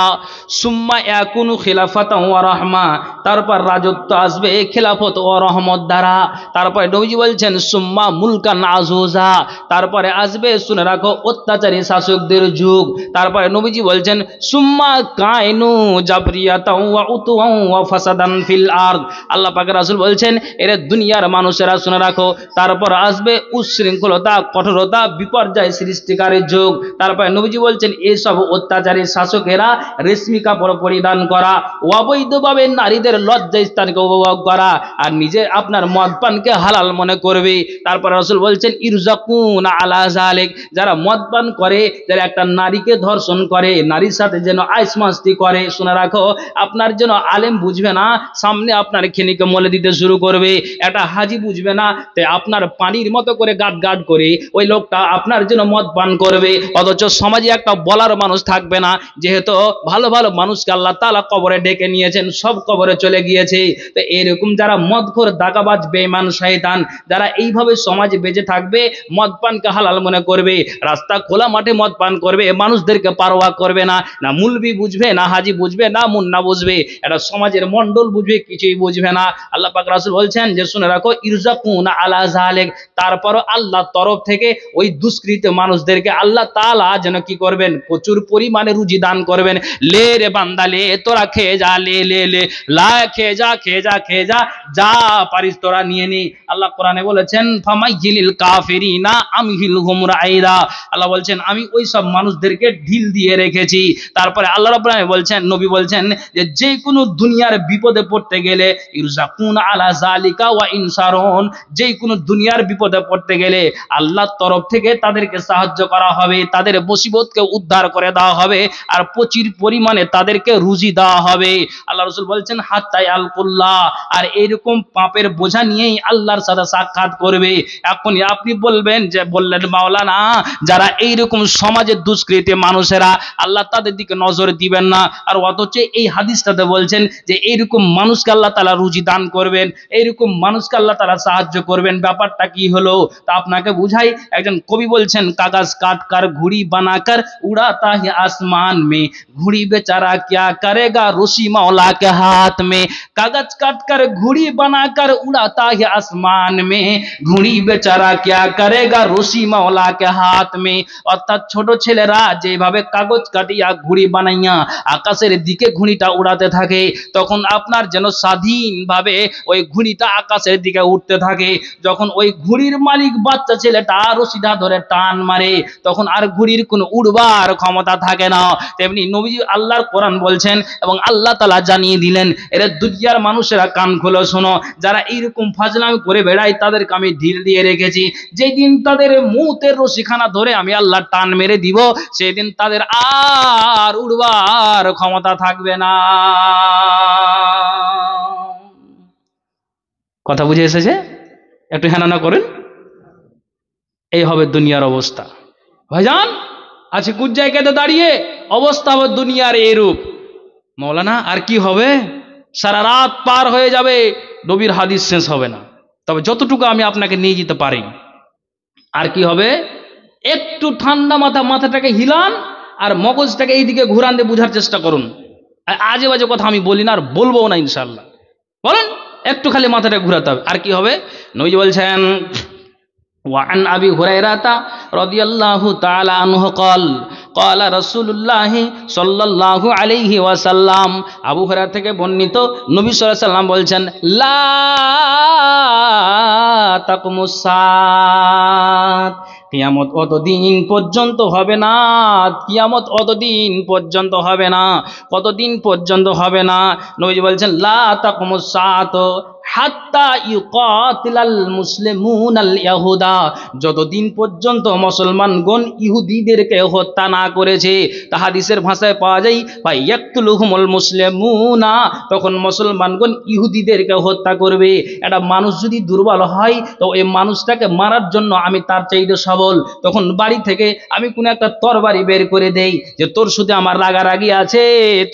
সুম্মা ইয়াকুনু খিলাফাতাও ওয়া রাহমা, তারপর রাজত্ব আসবে খেলাফত ও রহমত দ্বারা, তারপরে নবীজি বলছেন সুম্মা মুলকান আজুজা, তারপরে আসবে শুনে রাখো অত্যাচারী শাসকদের যুগ, তারপরে নবীজি বলছেন সুম্মা কায়নু জাবরিয়াতাও ওয়া উতুওয়া ওয়া ফাসাদান ফিল আরদ, আল্লাহ পাক রাসূল বলছেন এরে দুনিয়ার মানুষেরা শুনে রাখো, তারপর আসবে উচ্ছৃঙ্খলতা, কঠোরতা, বিপর্যয় সৃষ্টিকারী যুগ। তারপরে নবীজি বলছেন এইসব অত্যাচারী শাসকেরা রেশমি কাপড় পরিধান করা, অবৈধভাবে নারীদের লজ্জা স্থানকে উপভোগ করা, আর নিজে আপনার মদ পানকে হালাল মনে করবে। তারপর রাসূল বলছেন ইরজাকুন আলা যালিক, যারা মদ পান করে, যারা একটা নারীকে ধর্ষণ করে, নারীর সাথে যেন আইস মাস্তি করে, শুনে রাখো আপনার যেন আলেম বুঝবে না, সামনে আপনার খেনিকে মলে দিতে শুরু করবে, একটা হাজি বুঝবে না, তাই আপনার পানির মতো করে গাট গাট করে ওই লোকটা আপনার জন্য মদ পান করবে, অথচ সমাজে একটা বলার মানুষ থাকবে না, যেহেতু ভালো ভালো মানুষকে আল্লাহ তাআলা কবরে ডেকে নিয়েছেন, সব কবরে চলে গিয়েছে। তো এরকম যারা মদখোর, দাগাবাজ, বেঈমান, শয়তান, যারা এইভাবে সমাজে বেঁচে থাকবে, মদ পানকে হালাল মনে করবে, রাস্তা খোলা মাঠে মদ পান করবে, মানুষদেরকে পারোয়া করবে না, না মুলবি বুঝবে, না হাজি বুঝবে, না মুন্না বুঝবে, এটা সমাজের মন্ডল বুঝবে, কিছুই বুঝবে না। আল্লাহ পাক রাসূল বলছেন যে শুনে রাখো ইরজাকুনা আলা যালিক, তারপর আল্লাহর তরফ থেকে ওই দুষ্কৃত মানুষদেরকে আল্লাহ তাআলা যেন কি করবেন, প্রচুর পরিমাণে রুজি দান করবেন। লে রে বান্দা লে, তোরা খেয়ে যা, লে লে লে, লা খেয়ে যা, খেয়ে যা, খেয়ে যা, যা পারিস তোরা নিয়ে নি। আল্লাহ কোরআনে বলেছেন ফামাইহিলিল কাফিরিনা আমহিলহুম রাইদা, আল্লাহ বলছেন আমি ওই সব মানুষদেরকে ঢিল দিয়ে রেখেছি। তারপরে আল্লাহ রাব্বুল আলামিন বলছেন, নবী বলছেন যে কোনো দুনিয়ার বিপদে পড়তে গেলে ইরজাকুন আলা যালিকা ওয়া ইনসারুন, যে কোনো দুনিয়ার বিপদে পড়তে গেলে আল্লাহর তরফ থেকে তাদেরকে সাহায্য করা হবে, তাদের মুসিবতকে উদ্ধার করে দেওয়া হবে, আর প্রচুর পরিমাণে তাদেরকে রুজি দেওয়া হবে। আল্লাহ রাসূল বলছেন হাত্তাই আলকুল্লাহ, আর এইরকম পাপের বোঝা নিয়েই আল্লাহর সাথে সাক্ষাৎ করবে। এখনই আপনি বলবেন যে বললেন মাওলানা, যারা এইরকম সমাজের দুষ্কৃতী মানুষেরা আল্লাহ তাদের দিকে নজর দিবেন না, আর অথচ এই হাদিসটাতে বলছেন যে এইরকম মানুষকে আল্লাহ তাআলা রুজি দান করবেন, এইরকম মানুষকে আল্লাহ তাআলা সাহায্য করবেন। ব্যাপারটা কি হলো তা আপনাকে বুঝাই। একজন কবি বলছেন কাগজ কাট কর ঘুড়ি বানাकर उड़ाता है आसमान में, घुड़ी बेचारा क्या करेगा रस्सी मौला के हाथ में, कागज काट कर घुड़ी बनाकर उड़ाता है आसमान में, घुड़ी बेचारा क्या करेगा रस्सी मौला के हाथ में। অর্থাৎ ছোট ছেলেরা যেভাবে কাগজ কাটিয়া ঘুড়ি বানাইয়া আকাশের দিকে ঘুড়িটা উড়াতে থাকে, তখন আপনার যেন স্বাধীনভাবে ওই ঘুড়িটা আকাশের দিকে উঠতে থাকে। যখন ওই ঘুড়ির মালিক বাচ্চা ছেলেটা রশিটা ধরে টান মারে, তখন আর ঘুড়ির কোনো উড়বার ক্ষমতা থাকে না। তেমনি নবীজি আল্লাহর কোরআন বলছেন এবং আল্লাহ তাআলা জানিয়ে দিলেন, এরা দুনিয়ার মানুষেরা কান খোলো শোনো, যারা এইরকম ফাজলামি করে বেড়ায় তাদেরকে আমি ঢিল দিয়ে রেখেছি। যেদিন তাদের মুতের রশিখানা ধরে আমি আল্লাহ টান মেরে দিব, সেদিন তাদের আর উড়বার ক্ষমতা থাকবে না। কথা বুঝে এসেছে? একটু হেনানা করেন। এই হবে দুনিয়ার অবস্থা। ভাইজান আছে কুছ জায়গাতে দাঁড়িয়ে অবস্থা হবে দুনিয়ার এরূপ। মৌলানা আর কি হবে? সারা রাত পার হয়ে যাবে, নবীর হাদিস শেষ হবে না। তবে যতটুকু আমি আপনাকে নিয়ে যেতে পারি, আর কি হবে, একটু ঠান্ডা মাথাটাকে হিলান আর মগজটাকে এইদিকে ঘুরান দিয়ে বুঝার চেষ্টা করুন। আজে বাজে কথা আমি বলি না, আর বলবো না ইনশাআল্লাহ। বলেন, একটু খালি মাথাটা ঘুরাতে হবে। আর কি হবে? নবী বলছেন وعن أبي هريرة رضي الله تعالى عنه قال رسول الله صلى الله عليه وسلم, আবু হুরায়রা থেকে বর্ণিত নবী সাল্লাল্লাহু আলাইহি ওয়াসাল্লাম বলছেন লা তাকুমুস সাআত, কিয়ামত অতদিন পর্যন্ত হবে না, কিয়ামত অতদিন পর্যন্ত হবে না। কতদিন পর্যন্ত হবে না? নবী বলছেন লা তাকুমুস সাআত হাত্তা ইউকাতিলাল মুসলিমুনাল ইয়াহুদা, যতদিন পর্যন্ত মুসলমানগণ ইহুদিদেরকে হত্যা না করেছে। তা হাদিসের ভাষায় পাওয়া যায় ফায়াকতুলুহুমুল মুসলিমুনা, তখন মুসলমানগণ ইহুদিদেরকে হত্যা করবে। একটা মানুষ যদি দুর্বল হয় তো এই মানুষটাকে মারার জন্য আমি তার চাইতে সবল, তখন বাড়ি থেকে আমি কোনো একটা তরবারি বের করে দেই যে তোর সাথে আমার রাগারাগি আছে,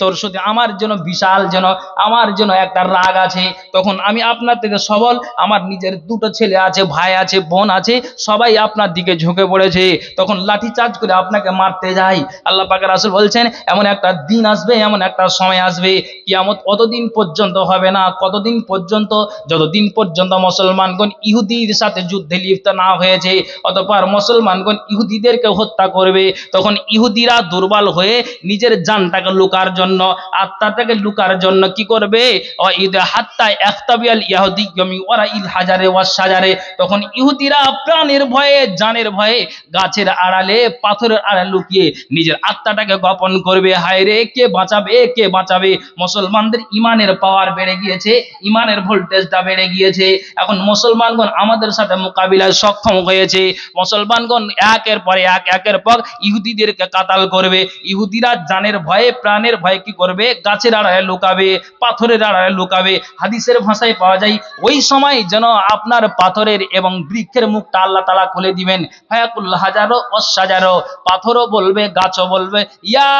তোর সাথে আমার যেন বিশাল যেন আমার যেন একটা রাগ আছে। তখন আমি আপনার থেকে সবল, আমার নিজের দুটো ছেলে আছে, ভাই আছে, বোন আছে, সবাই আপনার দিকে ঝুঁকে পড়েছে, তখন লাঠি চার্জ করে আপনাকে মারতে যাই। আল্লাহ পাকের রাসূল বলছেন এমন একটা দিন আসবে, এমন একটা সময় আসবে, কিয়ামত অতদিন পর্যন্ত হবে না। কতদিন পর্যন্ত? যতদিন পর্যন্ত মুসলমানগণ ইহুদির সাথে যুদ্ধে লিপ্ত না হয়েছে। অতঃপর মুসলমানগণ ইহুদিদেরকে হত্যা করবে, তখন ইহুদিরা দুর্বল হয়ে নিজের জানটাকে লুকার জন্য, আত্মাটাকে লুকার জন্য কি করবে, হাত্তা ইখতাবিয়াল ইহুদি মিন ওয়ারাইল হাজারে ওয়াস সাজারে, তখন ইহুদিরা প্রাণের ভয়ে জানের ভয়ে গাছের আড়ালে পাথরের আড়ালে লুকিয়ে নিজের আত্মাটাকে গোপন করবে। হায় রে, কে বাঁচাবে, কে বাঁচাবে? মুসলমানদের ইমানের পাওয়ার বেড়ে গিয়েছে, ইমানের ভোল্টেজটা বেড়ে গিয়েছে। এখন মুসলমানগণ আমাদের সাথে মোকাবিলায় সক্ষম হয়েছে। মুসলমানগণ একের পর একের পর ইহুদিদেরকে কাতাল করবে। ইহুদিরা জানের ভয়ে প্রাণের ভয়ে কি করবে, গাছের আড়ালে লুকাবে, পাথরের আড়ালে লুকাবে। হাদিসের ভাষায় পাওয়া যায় ওই সময় যেন আপনার পাথরের এবং বৃক্ষের মুখটা আল্লাহ তাআলা খুলে দিবেন। ফায়াকুল হাজারো অসাজারো, পাথরও বলবে, গাছও বলবে ইয়া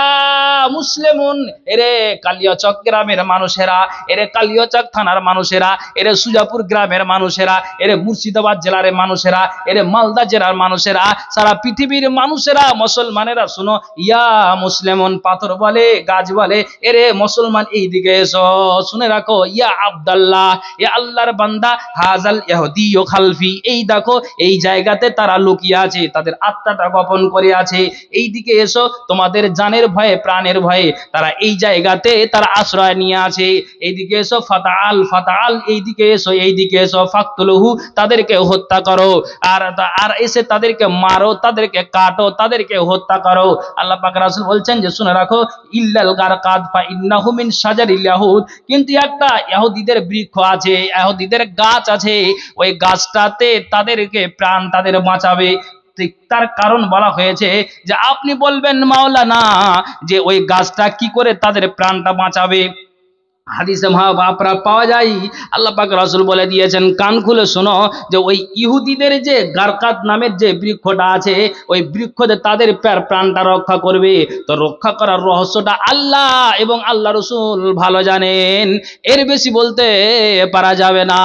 মুসলিমুন, এরে কালিয়াচক গ্রামের মানুষেরা, এরে কালিয়াচক থানার মানুষেরা, এরে সুজাপুর গ্রামের মানুষেরা, এরে মুর্শিদাবাদ জেলার মানুষেরা, এরে মালদা জেলার মানুষেরা, সারা পৃথিবীর মানুষেরা, মুসলমানেরা শুনো, ইয়া মুসলিমুন, পাথর বলে, গাছ বলে, এরে মুসলমান এইদিকে এসো, শুনে রাখো, ইয়া আব্দুল্লাহ, এ আল্লাহর বান্দা হাজাল ইহুদি খালফি, এই দেখো এই জায়গাতে তারা লুকিয়ে আছে, তাদের আত্মাটা গোপন করে আছে, এই দিকে এসো, তোমাদের জানের ভয়ে প্রাণের ভয়ে তারা এই জায়গাতে তারা আশ্রয় নিয়ে আছে, এইদিকে এসো ফাতাল ফাতাল, এইদিকে এসো এইদিকে এসো ফাকতুলহু, তাদেরকে হত্যা করো, আর আর এসে তাদেরকে মারো, তাদেরকে কাটো, তাদেরকে হত্যা করো। আল্লাহ পাক রাসূল বলছেন যে শুনে রাখো, ইল্লাল গারকাদ ফা ইন্নাহু মিন শাজারিল ইয়াহুদ, কিন্তু একটা ইহুদিদের বৃক্ষ আছে, ইহুদিদের গাছ আছে, ওই গাছটাতে তাদেরকে প্রাণ তাদের বাঁচাবে। তার কারণ বলা হয়েছে যে আপনি বলবেন মাওলানা যে ওই গাছটা কি করে তাদের প্রাণটা বাঁচাবে, হাদিসে আপনারা পাওয়া যায়, আল্লাহ পাক রাসূল বলে দিয়েছেন কান খুলে শোনো, যে ওই ইহুদিদের যে গারকাত নামের যে বৃক্ষটা আছে, ওই বৃক্ষতে তাদের প্রাণটা রক্ষা করবে। তো রক্ষা করার রহস্যটা আল্লাহ এবং আল্লাহ রাসূল ভালো জানেন, এর বেশি বলতে পারা যাবে না।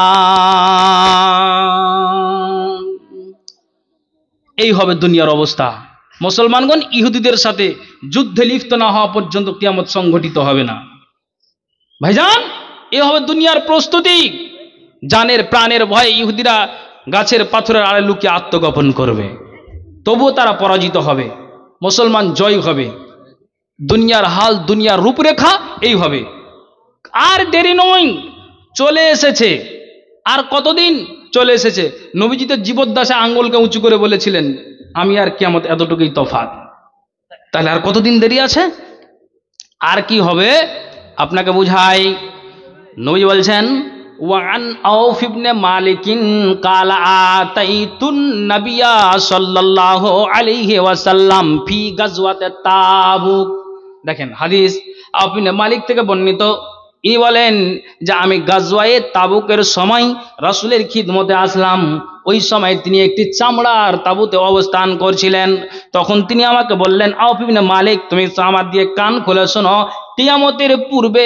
এই হবে দুনিয়ার অবস্থা। মুসলমানগণ ইহুদিদের সাথে যুদ্ধে লিপ্ত না হওয়া পর্যন্ত কিয়ামত সংঘটিত হবে না। ভাইজান, এ হবে দুনিয়ার প্রস্তুতি। জানের প্রাণের ভয়ে ইহুদিরা গাছের পাথরের আড়ে লুকিয়ে আত্মগোপন করবে, তবুও তারা পরাজিত হবে, মুসলমান জয় হবে। দুনিয়ার হাল, দুনিয়ার রূপরেখা এই হবে। আর দেরি নয়, চলে এসেছে। আর কতদিন চলে এসেছে? নবীজি তো জীবদ্দশা আঙ্গুলকে উঁচু করে বলেছিলেন আমি আর কিয়ামত এতটুকুই তফাৎ। তাহলে আর কতদিন দেরি আছে? আর কি হবে আপনাকে বুঝাই। নবী বলছেন ওয়ান আউফ ইবনে মালিকিন কালা আতাইতুন নবিয়া সাল্লাল্লাহু আলাইহি ওয়াসাল্লাম ফি গাজওয়াতে তাবুক। দেখেন হাদিস আউফ ইবনে মালিক থেকে বর্ণিত, ইনি বলেন যে আমি গাজওয়ায়ে তাবুকের সময় রাসূলের খিদমতে আসলাম। ওই সময় তিনি একটি চামড়ার তাঁবুতে অবস্থান করছিলেন। তখন তিনি আমাকে বললেন, আউফ ইবনে মালিক, তুমি আমার দিয়ে কান খুলে শোনো, কিয়ামতের পূর্বে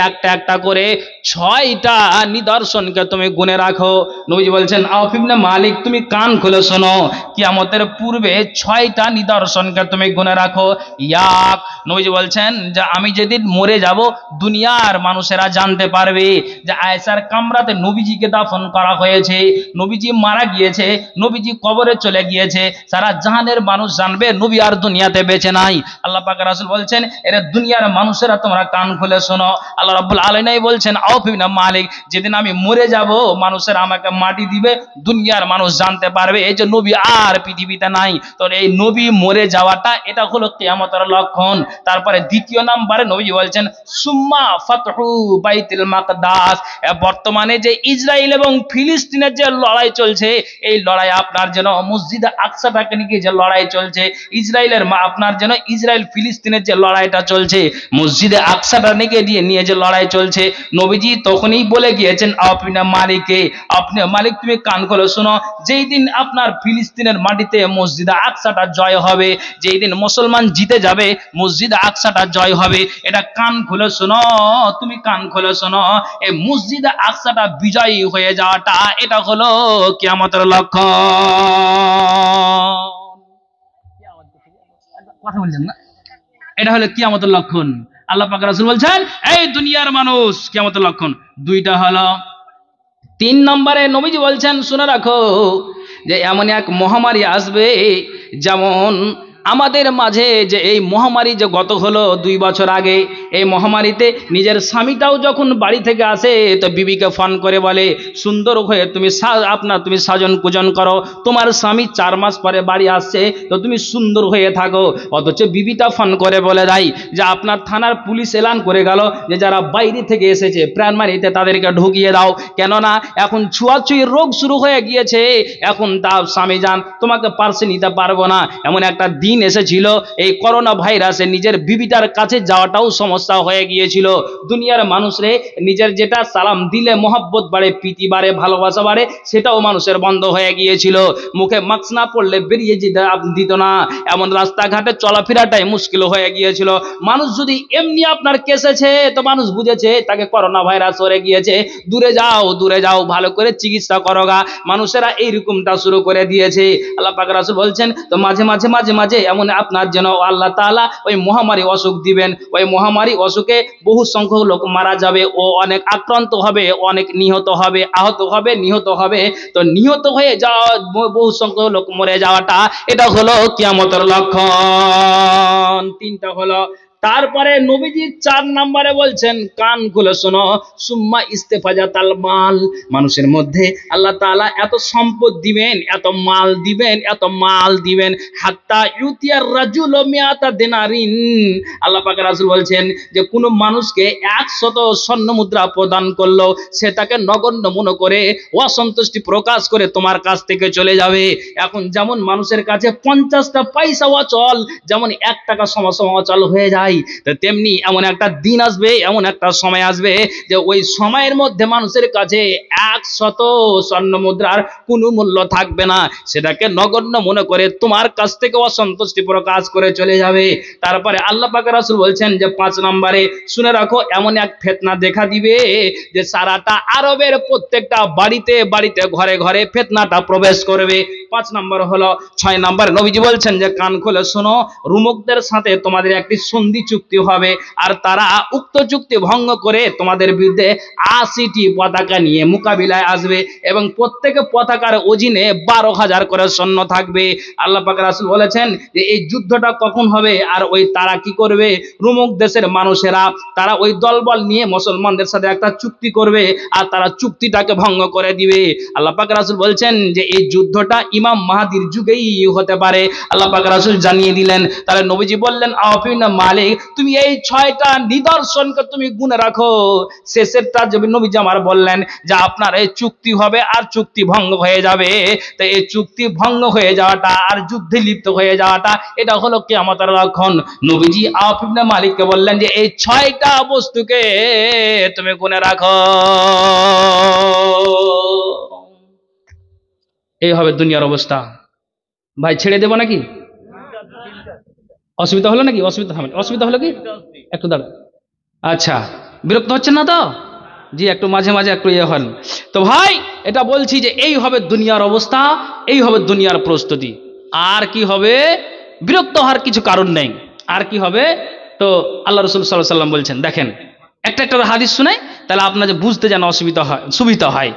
একটা একটা করে 6টা নিদর্শনকে তুমি গুনে রাখো। নবীজি বলছেন, আউফ ইবনে মালিক, তুমি কান খুলে শোনো, কিয়ামতের পূর্বে 6টা নিদর্শনকে তুমি গুনে রাখো। ইয়াক, নবীজি বলছেন যে আমি যেদিন মরে যাব দুনিয়ার মানুষেরা জানতে পারবে যে আয়েশার কামরাতে নবীজিকে দাফন করা হয়েছে, নবীজি মারা গিয়েছে, নবীজি কবরে চলে গিয়েছে, সারা জাহানের মানুষ জানবে নবী আর দুনিয়াতে বেঁচে নাই। আল্লাহ পাক রাসূল বলছেন, এরা দুনিয়ার মানুষেরা তোমরা কান খুলে শোনো। আল্লাহ রাব্বুল আলামিন বলছেন, আউফ ইবনে মালিক, যেদিন আমি মরে যাব মানুষেরা আমাকে মাটি দিবে, দুনিয়ার মানুষ জানতে পারবে এই যে নবী আর পৃথিবীতে নাই। তো এই নবী মরে যাওয়াটা এটা হলো কিয়ামতের লক্ষণ। তারপরে দ্বিতীয় নম্বরে নবী বলছেন সুম্মা ফাতহু বাইতুল মাকদাস, বর্তমানে যে ইসরায়েল এবং ফিলিস্তিনের যে লড়াই চলছে, এই লড়াই আপনার যেন মসজিদে আকসাটাকে নিয়ে যে লড়াই চলছে, ইসরায়েলের আপনার যেন ইসরায়েল ফিলিস্তিনের যে লড়াইটা চলছে, মসজিদে আকসাটা নিয়ে যে লড়াই চলছে, নবীজি তখনই বলে গিয়েছেন আউফ ইবনে মালিককে, আপনি মালিক তুমি কান খুলে শোনো, যেই দিন আপনার ফিলিস্তিনের মাটিতে মসজিদে আকসাটা জয় হবে, যেই দিন মুসলমান জিতে যাবে মসজিদে আকসাটা জয় হবে, এটা কান খুলে শোনো, তুমি কান খুলে শোনো, এই মসজিদে আকসাটা বিজয়ী হয়ে যাওয়াটা এটা হলো কিয়ামতের লক্ষণ। কথা বলছেন না? এটা হলো কিয়ামতের লক্ষণ। আল্লাহ পাক রাসূল বলছেন এই দুনিয়ার মানুষ কিয়ামতের লক্ষণ দুইটা হলো। 3 নম্বরে নবীজি বলছেন শুনে রাখো যে এমন এক মহামারী আসবে, যেমন আমাদের মাঝে যে এই মহামারী যে গত হলো 2 বছর আগে, এই মহামারীতে নিজের স্বামীটাও যখন বাড়ি থেকে আসে তো বিবিকে ফোন করে বলে সুন্দর হয়ে তুমি তুমি সাজন পূজন করো, তোমার স্বামী 4 মাস পরে বাড়ি আসছে তো তুমি সুন্দর হয়ে থাকো। অথচ বিবিটা ফোন করে বলে দেয় যে আপনার থানার পুলিশ এলান করে গেল যে যারা বাইরে থেকে এসেছে প্রাণমারিতে তাদেরকে ঢুকিয়ে দাও, কেননা এখন ছুঁয়াছুঁয়ি রোগ শুরু হয়ে গিয়েছে, এখন তা স্বামী যান তোমাকে পার্সে নিতে পারবো না। এমন একটা দিন এসেছিল এই করোনা ভাইরাসে নিজের বিবিটার কাছে যাওয়াটাও সমস্যা হয়ে গিয়েছিল। দুনিয়ার মানুষরে নিজের যেটা সালাম দিলে মহব্বত বাড়ে, প্রীতি বাড়ে, ভালোবাসা বাড়ে, সেটাও মানুষের বন্ধ হয়ে গিয়েছিল। মুখে মাস্ক না পড়লে বেরিয়ে যেতে দিত না, এমন রাস্তাঘাটে চলাফেরাটাই মুশকিল হয়ে গিয়েছিল। মানুষ যদি এমনি আপনার কেসেছে তো মানুষ বুঝেছে তাকে করোনা ভাইরাস হয়ে গিয়েছে, দূরে যাও ভালো করে চিকিৎসা করোগা, মানুষেরা এইরকমটা শুরু করে দিয়েছে। আল্লাহ পাক রাসূল বলছেন তো মাঝে মাঝে মাঝে এমন আপনার যেন আল্লাহ তাআলা ওই মহামারী অসুখ দিবেন, ওই মহামারী অসুখে বহু সংখ্যক লোক মারা যাবে, ও অনেক আক্রান্ত হবে, অনেক নিহত হবে, আহত হবে, নিহত হবে। তো নিহত হয়ে যাওয়া, বহু সংখ্যক লোক মরে যাওয়াটা, এটা হলো কিয়ামতের লক্ষণ। তিনটা হলো। তারপরে নবীজি 4 নম্বরে বলছেন, কান খুলে শোনো, সুম্মা ইস্তেফাজাতাল মাল, মানুষের মধ্যে আল্লাহ তাআলা এত সম্পদ দিবেন, এত মাল দিবেন, এত মাল দিবেন, হাত্তা ইউতিয়ার রাজুল মিয়াতা দিনারিন, আল্লাহ পাক রাসূল বলছেন যে কোন মানুষকে 100 স্বর্ণ মুদ্রা প্রদান করলো, সে তাকে নগণ্য মনে করে অসন্তুষ্টি প্রকাশ করে তোমার কাছ থেকে চলে যাবে। এখন যেমন মানুষের কাছে 50টা পয়সা অচল, যেমন 1 টাকা সম অচল হয়ে যায়, তো তেমনি এমন একটা দিন আসবে, এমন একটা সময় আসবে যে ওই সময়ের মধ্যে মানুষের কাছে 100 স্বর্ণ মুদ্রার কোনো মূল্য থাকবে না, সেটাকে নগণ্য মনে করে তোমার কাছ থেকে অসন্তুষ্টি প্রকাশ করে চলে যাবে। তারপরে আল্লাহ পাক রাসূল বলছেন যে 5 নম্বরে শুনে রাখো, এমন এক ফিতনা দেখা দিবে যে সারাটা আরবের প্রত্যেকটা বাড়িতে বাড়িতে, ঘরে ঘরে ফিতনাটা প্রবেশ করবে। 5 নম্বর হলো। 6 নম্বর নবীজি বলছেন যে কান খুলে শোনো, রোমকদের সাথে তোমাদের একটি সন্ধি চুক্তি হবে, আর তারা উক্ত চুক্তি ভঙ্গ করে তোমাদের বিরুদ্ধে 80টি পতাকা নিয়ে মোকাবিলায় আসবে, এবং প্রত্যেক পতাকার অধীনে 12,000 করে সৈন্য থাকবে। আল্লাহ পাক রাসূল বলেছেন যে এই যুদ্ধটা কখন হবে, আর ওই তারা কি করবে, রোমক দেশের মানুষেরা তারা ওই দলবল নিয়ে মুসলমানদের সাথে একটা চুক্তি করবে, আর তারা চুক্তিটাকে ভঙ্গ করে দিবে। আল্লাহ পাক রাসূল বলছেন যে এই যুদ্ধটা ইমাম মাহদির যুগেই হতে পারে, আল্লাহ পাক রাসূল জানিয়ে দিলেন। তাহলে নবীজি বললেন, আফিনা মালিক, তুমি এই 6টা নিদর্শনকে তুমি গুনে রাখো। শেষেরটা যে নবীজি আমার বললেন যে আপনার এই চুক্তি হবে আর চুক্তি ভঙ্গ হয়ে যাবে। তো এই চুক্তি ভঙ্গ হয়ে যাওয়াটা আর যুদ্ধে লিপ্ত হয়ে যাওয়াটা, এটা হলো কিয়ামতের লক্ষণ। নবীজি আওফ ইবনে মালিককে বললেন যে এই 6টা বস্তুকে তুমি গুনে রাখো। এই হবে দুনিয়ার অবস্থা। ভাই ছেড়ে দেবো নাকি? অসুবিধা হলো নাকি? অসুবিধা হলো কি? একটু দাঁড়া। আচ্ছা, বিরক্ত হচ্ছেন না তো? জি, একটু মাঝে মাঝে একটু ইয়ে হন। তো ভাই এটা বলছি যে এই হবে দুনিয়ার অবস্থা, এই হবে দুনিয়ার প্রস্তুতি। আর কি হবে? বিরক্ত হওয়ার কিছু কারণ নেই। আর কি হবে? তো আল্লাহ রাসূল সাল্লাল্লাহু আলাইহি ওয়াসাল্লাম বলছেন, দেখেন একটা একটা হাদিস শুনে, তাহলে আপনাদের বুঝতে যেন অসুবিধা হয়, সুবিধা হয়।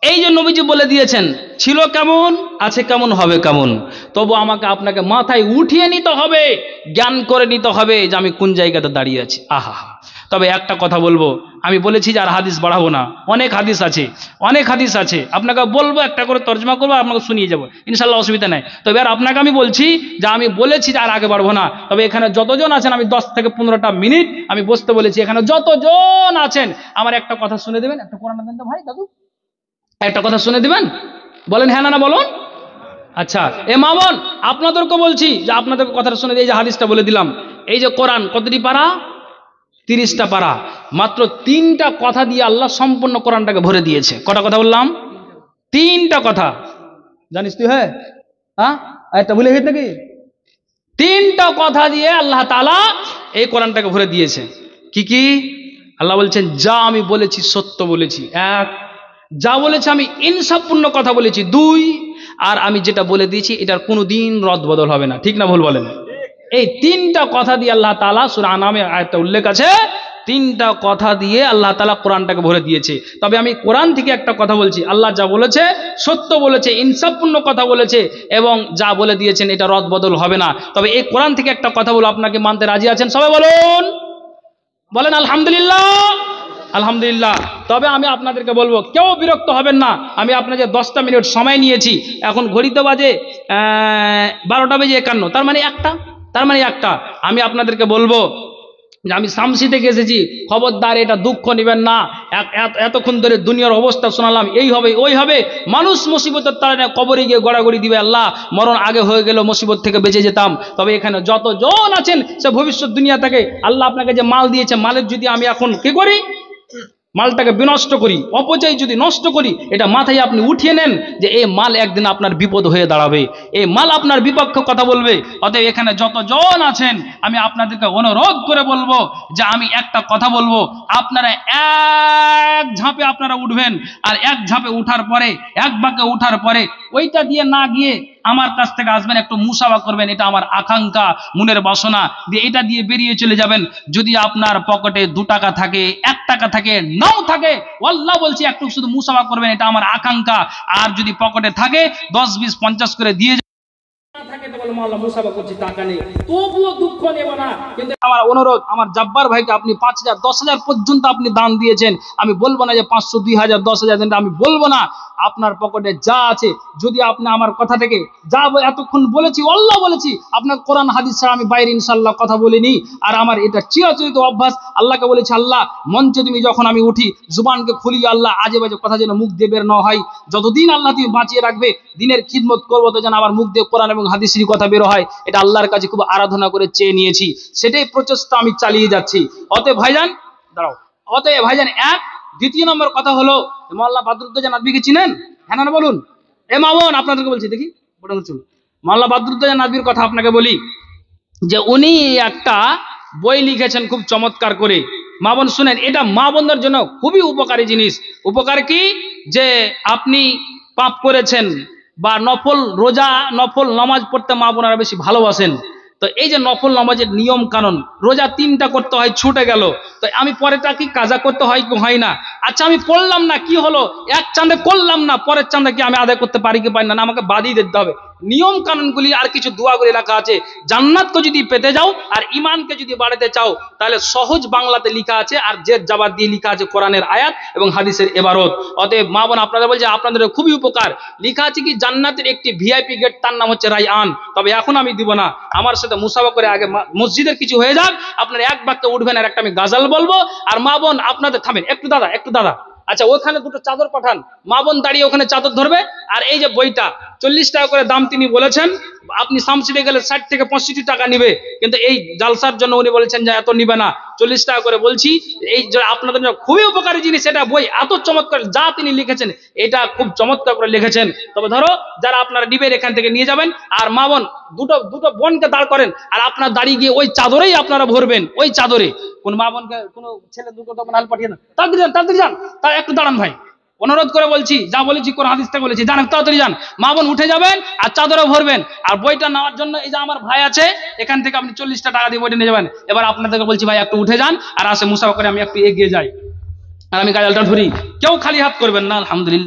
এই যে নবীজি বলে দিয়েছেন, ছিল কেমন, আছে কেমন, হবে কেমন, তবু আমাকে আপনাকে মাথায় উঠিয়ে নিতে হবে, জ্ঞান করে নিতে হবে যে আমি কোন জায়গাতে দাঁড়িয়ে আছি। আহা। তবে একটা কথা বলবো, আমি বলেছি যে আর হাদিস বাড়াবো না, অনেক হাদিস আছে, অনেক হাদিস আছে, আপনাকে বলবো, একটা করে তর্জমা করবো, আপনাকে শুনিয়ে যাবো, ইনশাল্লাহ, অসুবিধা নাই। তবে আর আপনাকে আমি বলছি যে আমি বলেছি যে আর আগে বাড়বো না। তবে এখানে যতজন আছেন, আমি 10 থেকে 15টা মিনিট আমি বসতে বলেছি, এখানে যতজন আছেন আমার একটা কথা শুনে দেবেন। একটা কোরআন দেন তো ভাই, দাদু একটা কথা শুনে দিবেন, বলেন হ্যাঁ না বলুন। আচ্ছা, এ মামন, আপনাদেরকে বলছি যে আপনাদেরকে কথাটা শুনে দিয়ে, এই যে হাদিসটা বলে দিলাম, এই যে কোরআন কতটি পারা? 30টা পারা। মাত্র 3টা কথা দিয়ে আল্লাহ সম্পূর্ণ কোরআনটাকে ভরে দিয়েছে। কটা কথা বললাম? 3টা কথা। জানিস তুই? হ্যাঁ, একটা ভুলে গেছে নাকি? 3টা কথা দিয়ে আল্লাহ তাআলা এই কোরআনটাকে ভরে দিয়েছে। কি কি? আল্লাহ বলছেন, যা আমি বলেছি সত্য বলেছি, 1, যা বলেছে আমি ইনসাফপূর্ণ কথা বলেছি, 2, আর আমি যেটা বলে দিয়েছি এটার কোনোদিন রদবদল হবে না। ঠিক না ভুল বলেন? এই 3টা কথা দিয়ে আল্লাহ তাআলা সূরা আনামে আয়াতে উল্লেখ আছে, 3টা কথা দিয়ে আল্লাহ তাআলা কোরআনটাকে ভরে দিয়েছে। তবে আমি কোরআন থেকে একটা কথা বলছি, আল্লাহ যা বলেছে সত্য বলেছে, ইনসাফপূর্ণ কথা বলেছে, এবং যা বলে দিয়েছেন এটা রদবদল হবে না। তবে এই কোরআন থেকে একটা কথা বলো, আপনাকে মানতে রাজি আছেন? সবাই বলুন, বলেন আলহামদুলিল্লাহ। আলহামদুলিল্লাহ। তবে আমি আপনাদেরকে বলবো, কেউ বিরক্ত হবেন না। আমি আপনাদের 10টা মিনিট সময় নিয়েছি, এখন ঘড়িতে বাজে 12:51, তার মানে একটা। আমি আপনাদেরকে বলবো যে আমি শামসি থেকে এসেছি, খবরদার এটা দুঃখ নেবেন না। এতক্ষণ ধরে দুনিয়ার অবস্থা শোনালাম, এই হবে ওই হবে, মানুষ মুসিবতের তাড়না কবরে গিয়ে গড়াগড়ি দিবে, আল্লাহ মরণ আগে হয়ে গেল, মুসিবত থেকে বেঁচে যেতাম। তবে এখানে যতজন আছেন, সে ভবিষ্যৎ দুনিয়া থেকে আল্লাহ আপনাকে যে মাল দিয়েছে, মালের যদি আমি এখন কি করি, মালটাকে বিনষ্ট করি, অপচয় যদি নষ্ট করি, এটা মাথায় আপনি উঠিয়ে নেন যে এই মাল একদিন আপনার বিপদ হয়ে দাঁড়াবে, এই মাল আপনার বিপক্ষে কথা বলবে। অতএব এখানে যতজন আছেন, আমি আপনাদেরকে অনুরোধ করে বলবো যে আমি একটা কথা বলবো, আপনারা এক ঝাঁপে আপনারা উঠবেন, আর এক ঝাঁপে উঠার পরে, এক বাঁকে উঠার পরে ওইটা দিয়ে না গিয়ে আমার কাছ থেকে আসবেন, একটু মুসাফা করবেন, এটা আমার আকাঙ্ক্ষা, মনের বাসনা, দিয়ে এটা দিয়ে বেরিয়ে চলে যাবেন। যদি আপনার পকেটে 2 টাকা থাকে, 1 টাকা থাকে, নাও থাকে, আল্লাহ বলছি একটু শুধু মুসাফা করবেন, এটা আমার আকাঙ্ক্ষা। আর যদি পকেটে থাকে 10, 20, 50 করে দিয়ে থাকে তো বলে মাওলানা মুসাফা করছি, টাকা নেই, তবুও দুঃখ নেব না। কিন্তু আমার অনুরোধ, আমার জব্বার ভাইকে আপনি 5,000, 10,000 পর্যন্ত আপনি দান দিয়েছেন, আমি বলবো না যে 500, 2,000, 10,000 দেন, আমি বলবো না। আপনার পকেটে যা আছে, যদি আপনি আমার কথা থেকে যা এতক্ষণ বলেছি, আল্লাহ বলেছি, আপনার কোরআন হাদিস ছাড়া আমি বাইরে ইনশাআল্লাহ কথা বলিনি। আর আমার এটা চিরাচরিত অভ্যাস। আল্লাহকে বলেছি, আল্লাহ মঞ্চে তুমি যখন আমি উঠি, জুবানকে খুলি, আল্লাহ আজে বাজে কথা যেন মুখ দিয়ে বের না হয়। যতদিন আল্লাহ তুমি বাঁচিয়ে রাখবে, দিনের খিদমত করবো তো যেন আমার মুখ দিয়ে কোরআন এবং হাদিসের কথা বের হয়। এটা আল্লাহর কাছে খুব আরাধনা করে চেয়ে নিয়েছি, সেটাই প্রচেষ্টা আমি চালিয়ে যাচ্ছি। অতএব ভাইজান দাঁড়াও, অতএব ভাইজান দ্বিতীয় নম্বর কথা হলো, মাওলানা বদরুদ্দোজা নদভীকে চিনেন? হ্যাঁ না বলুন। মামুন আপনাদেরকে বলছি, দেখি মাওলানা বদরুদ্দোজা নদভীর কথা আপনাকে বলি, যে উনি একটা বই লিখেছেন খুব চমৎকার করে। মা বোন শুনেন, এটা মা বোনদের জন্য খুবই উপকারী জিনিস। উপকার কি? যে আপনি পাপ করেছেন বা নফল রোজা, নফল নামাজ পড়তে মা বোনেরা বেশি ভালোবাসেন, তো এই যে নফল নামাজের নিয়ম কানুন, রোজা 3টা করতে হয়, ছুটে গেল, তো আমি পরেরটা কি কাজা করতে হয় কি হয় না? আচ্ছা আমি পড়লাম না, কি হলো, এক চাঁদে করলাম না, পরের চাঁদে কি আমি আদায় করতে পারি কি পারি না? আমাকে বাদই দিতে হবে। নিয়ম কানুনগুলি আর কিছু দোয়াগুলি লেখা আছে। জান্নাতকে যদি পেতে যাও আর ইমানকে যদি বাড়াতে চাও, তাহলে সহজ বাংলাতে লেখা আছে, আর জেদ জাবার দিয়ে লেখা আছে কোরআনের আয়াত এবং হাদিসের ইবারত। অতএব মা বোন আপনারা বলছে আপনাদের খুবই উপকার। লেখা আছে কি, জান্নাতের একটি ভিআইপি গেট, তার নাম হচ্ছে রায়আন। তবে এখন আমি দিব না, আমার সাথে মুসাফা করে আগে মসজিদের কিছু হয়ে যাক, আপনারা এক বাক্যে উঠবেন, আর একটা আমি গাজাল বলবো। আর মা বোন আপনাদের থামেন একটু, দাদা একটু, দাদা আচ্ছা ওখানে 2টো চাদর পাঠান, মা বোন দাঁড়িয়ে ওখানে চাদর ধরবে। আর এই যে বইটা 40 টাকা করে দাম তিনি বলেছেন, আপনি সামসিডে গেলে 60 থেকে 65 টাকা নিবে, কিন্তু এই জালসার জন্য উনি বলেছেন যে এত নিবে না, 40 টাকা করে বলছি। এই যে আপনাদের জন্য খুবই উপকারী জিনিস, এটা বই এত চমৎকার, যা তিনি লিখেছেন এটা খুব চমৎকার করে লিখেছেন। তবে ধরো যারা আপনারা নিবেন এখান থেকে নিয়ে যাবেন, আর মা বোন দুটো বোনকে দাঁড় করেন, আর আপনার দাঁড়িয়ে গিয়ে ওই চাদরেই আপনারা ভরবেন, ওই চাদরে। কোন মা বোনকে, কোন ছেলে দুটো হাল পাঠিয়ে দেন, তাড়াতাড়ি যান, তার একটু দাঁড়ান ভাই, অনুরোধ করে বলছি, যা বলেছি কোন হাদিসটা বলেছি, জানেন, তাড়াতাড়ি যান, মা বোন উঠে যাবেন আর চাদরে ভরবেন। আর বইটা নেওয়ার জন্য এই যে আমার ভাই আছে, এখান থেকে আপনি 40টা টাকা দিয়ে বইটা নিয়ে যাবেন। এবার আপনাদেরকে বলছি ভাই একটু উঠে যান, আর আসে মুসাফা করে আমি একটু এগিয়ে যাই, আর আমি গাজালটা ধরি, কেউ খালি হাত করবেন না। আলহামদুলিল্লাহ।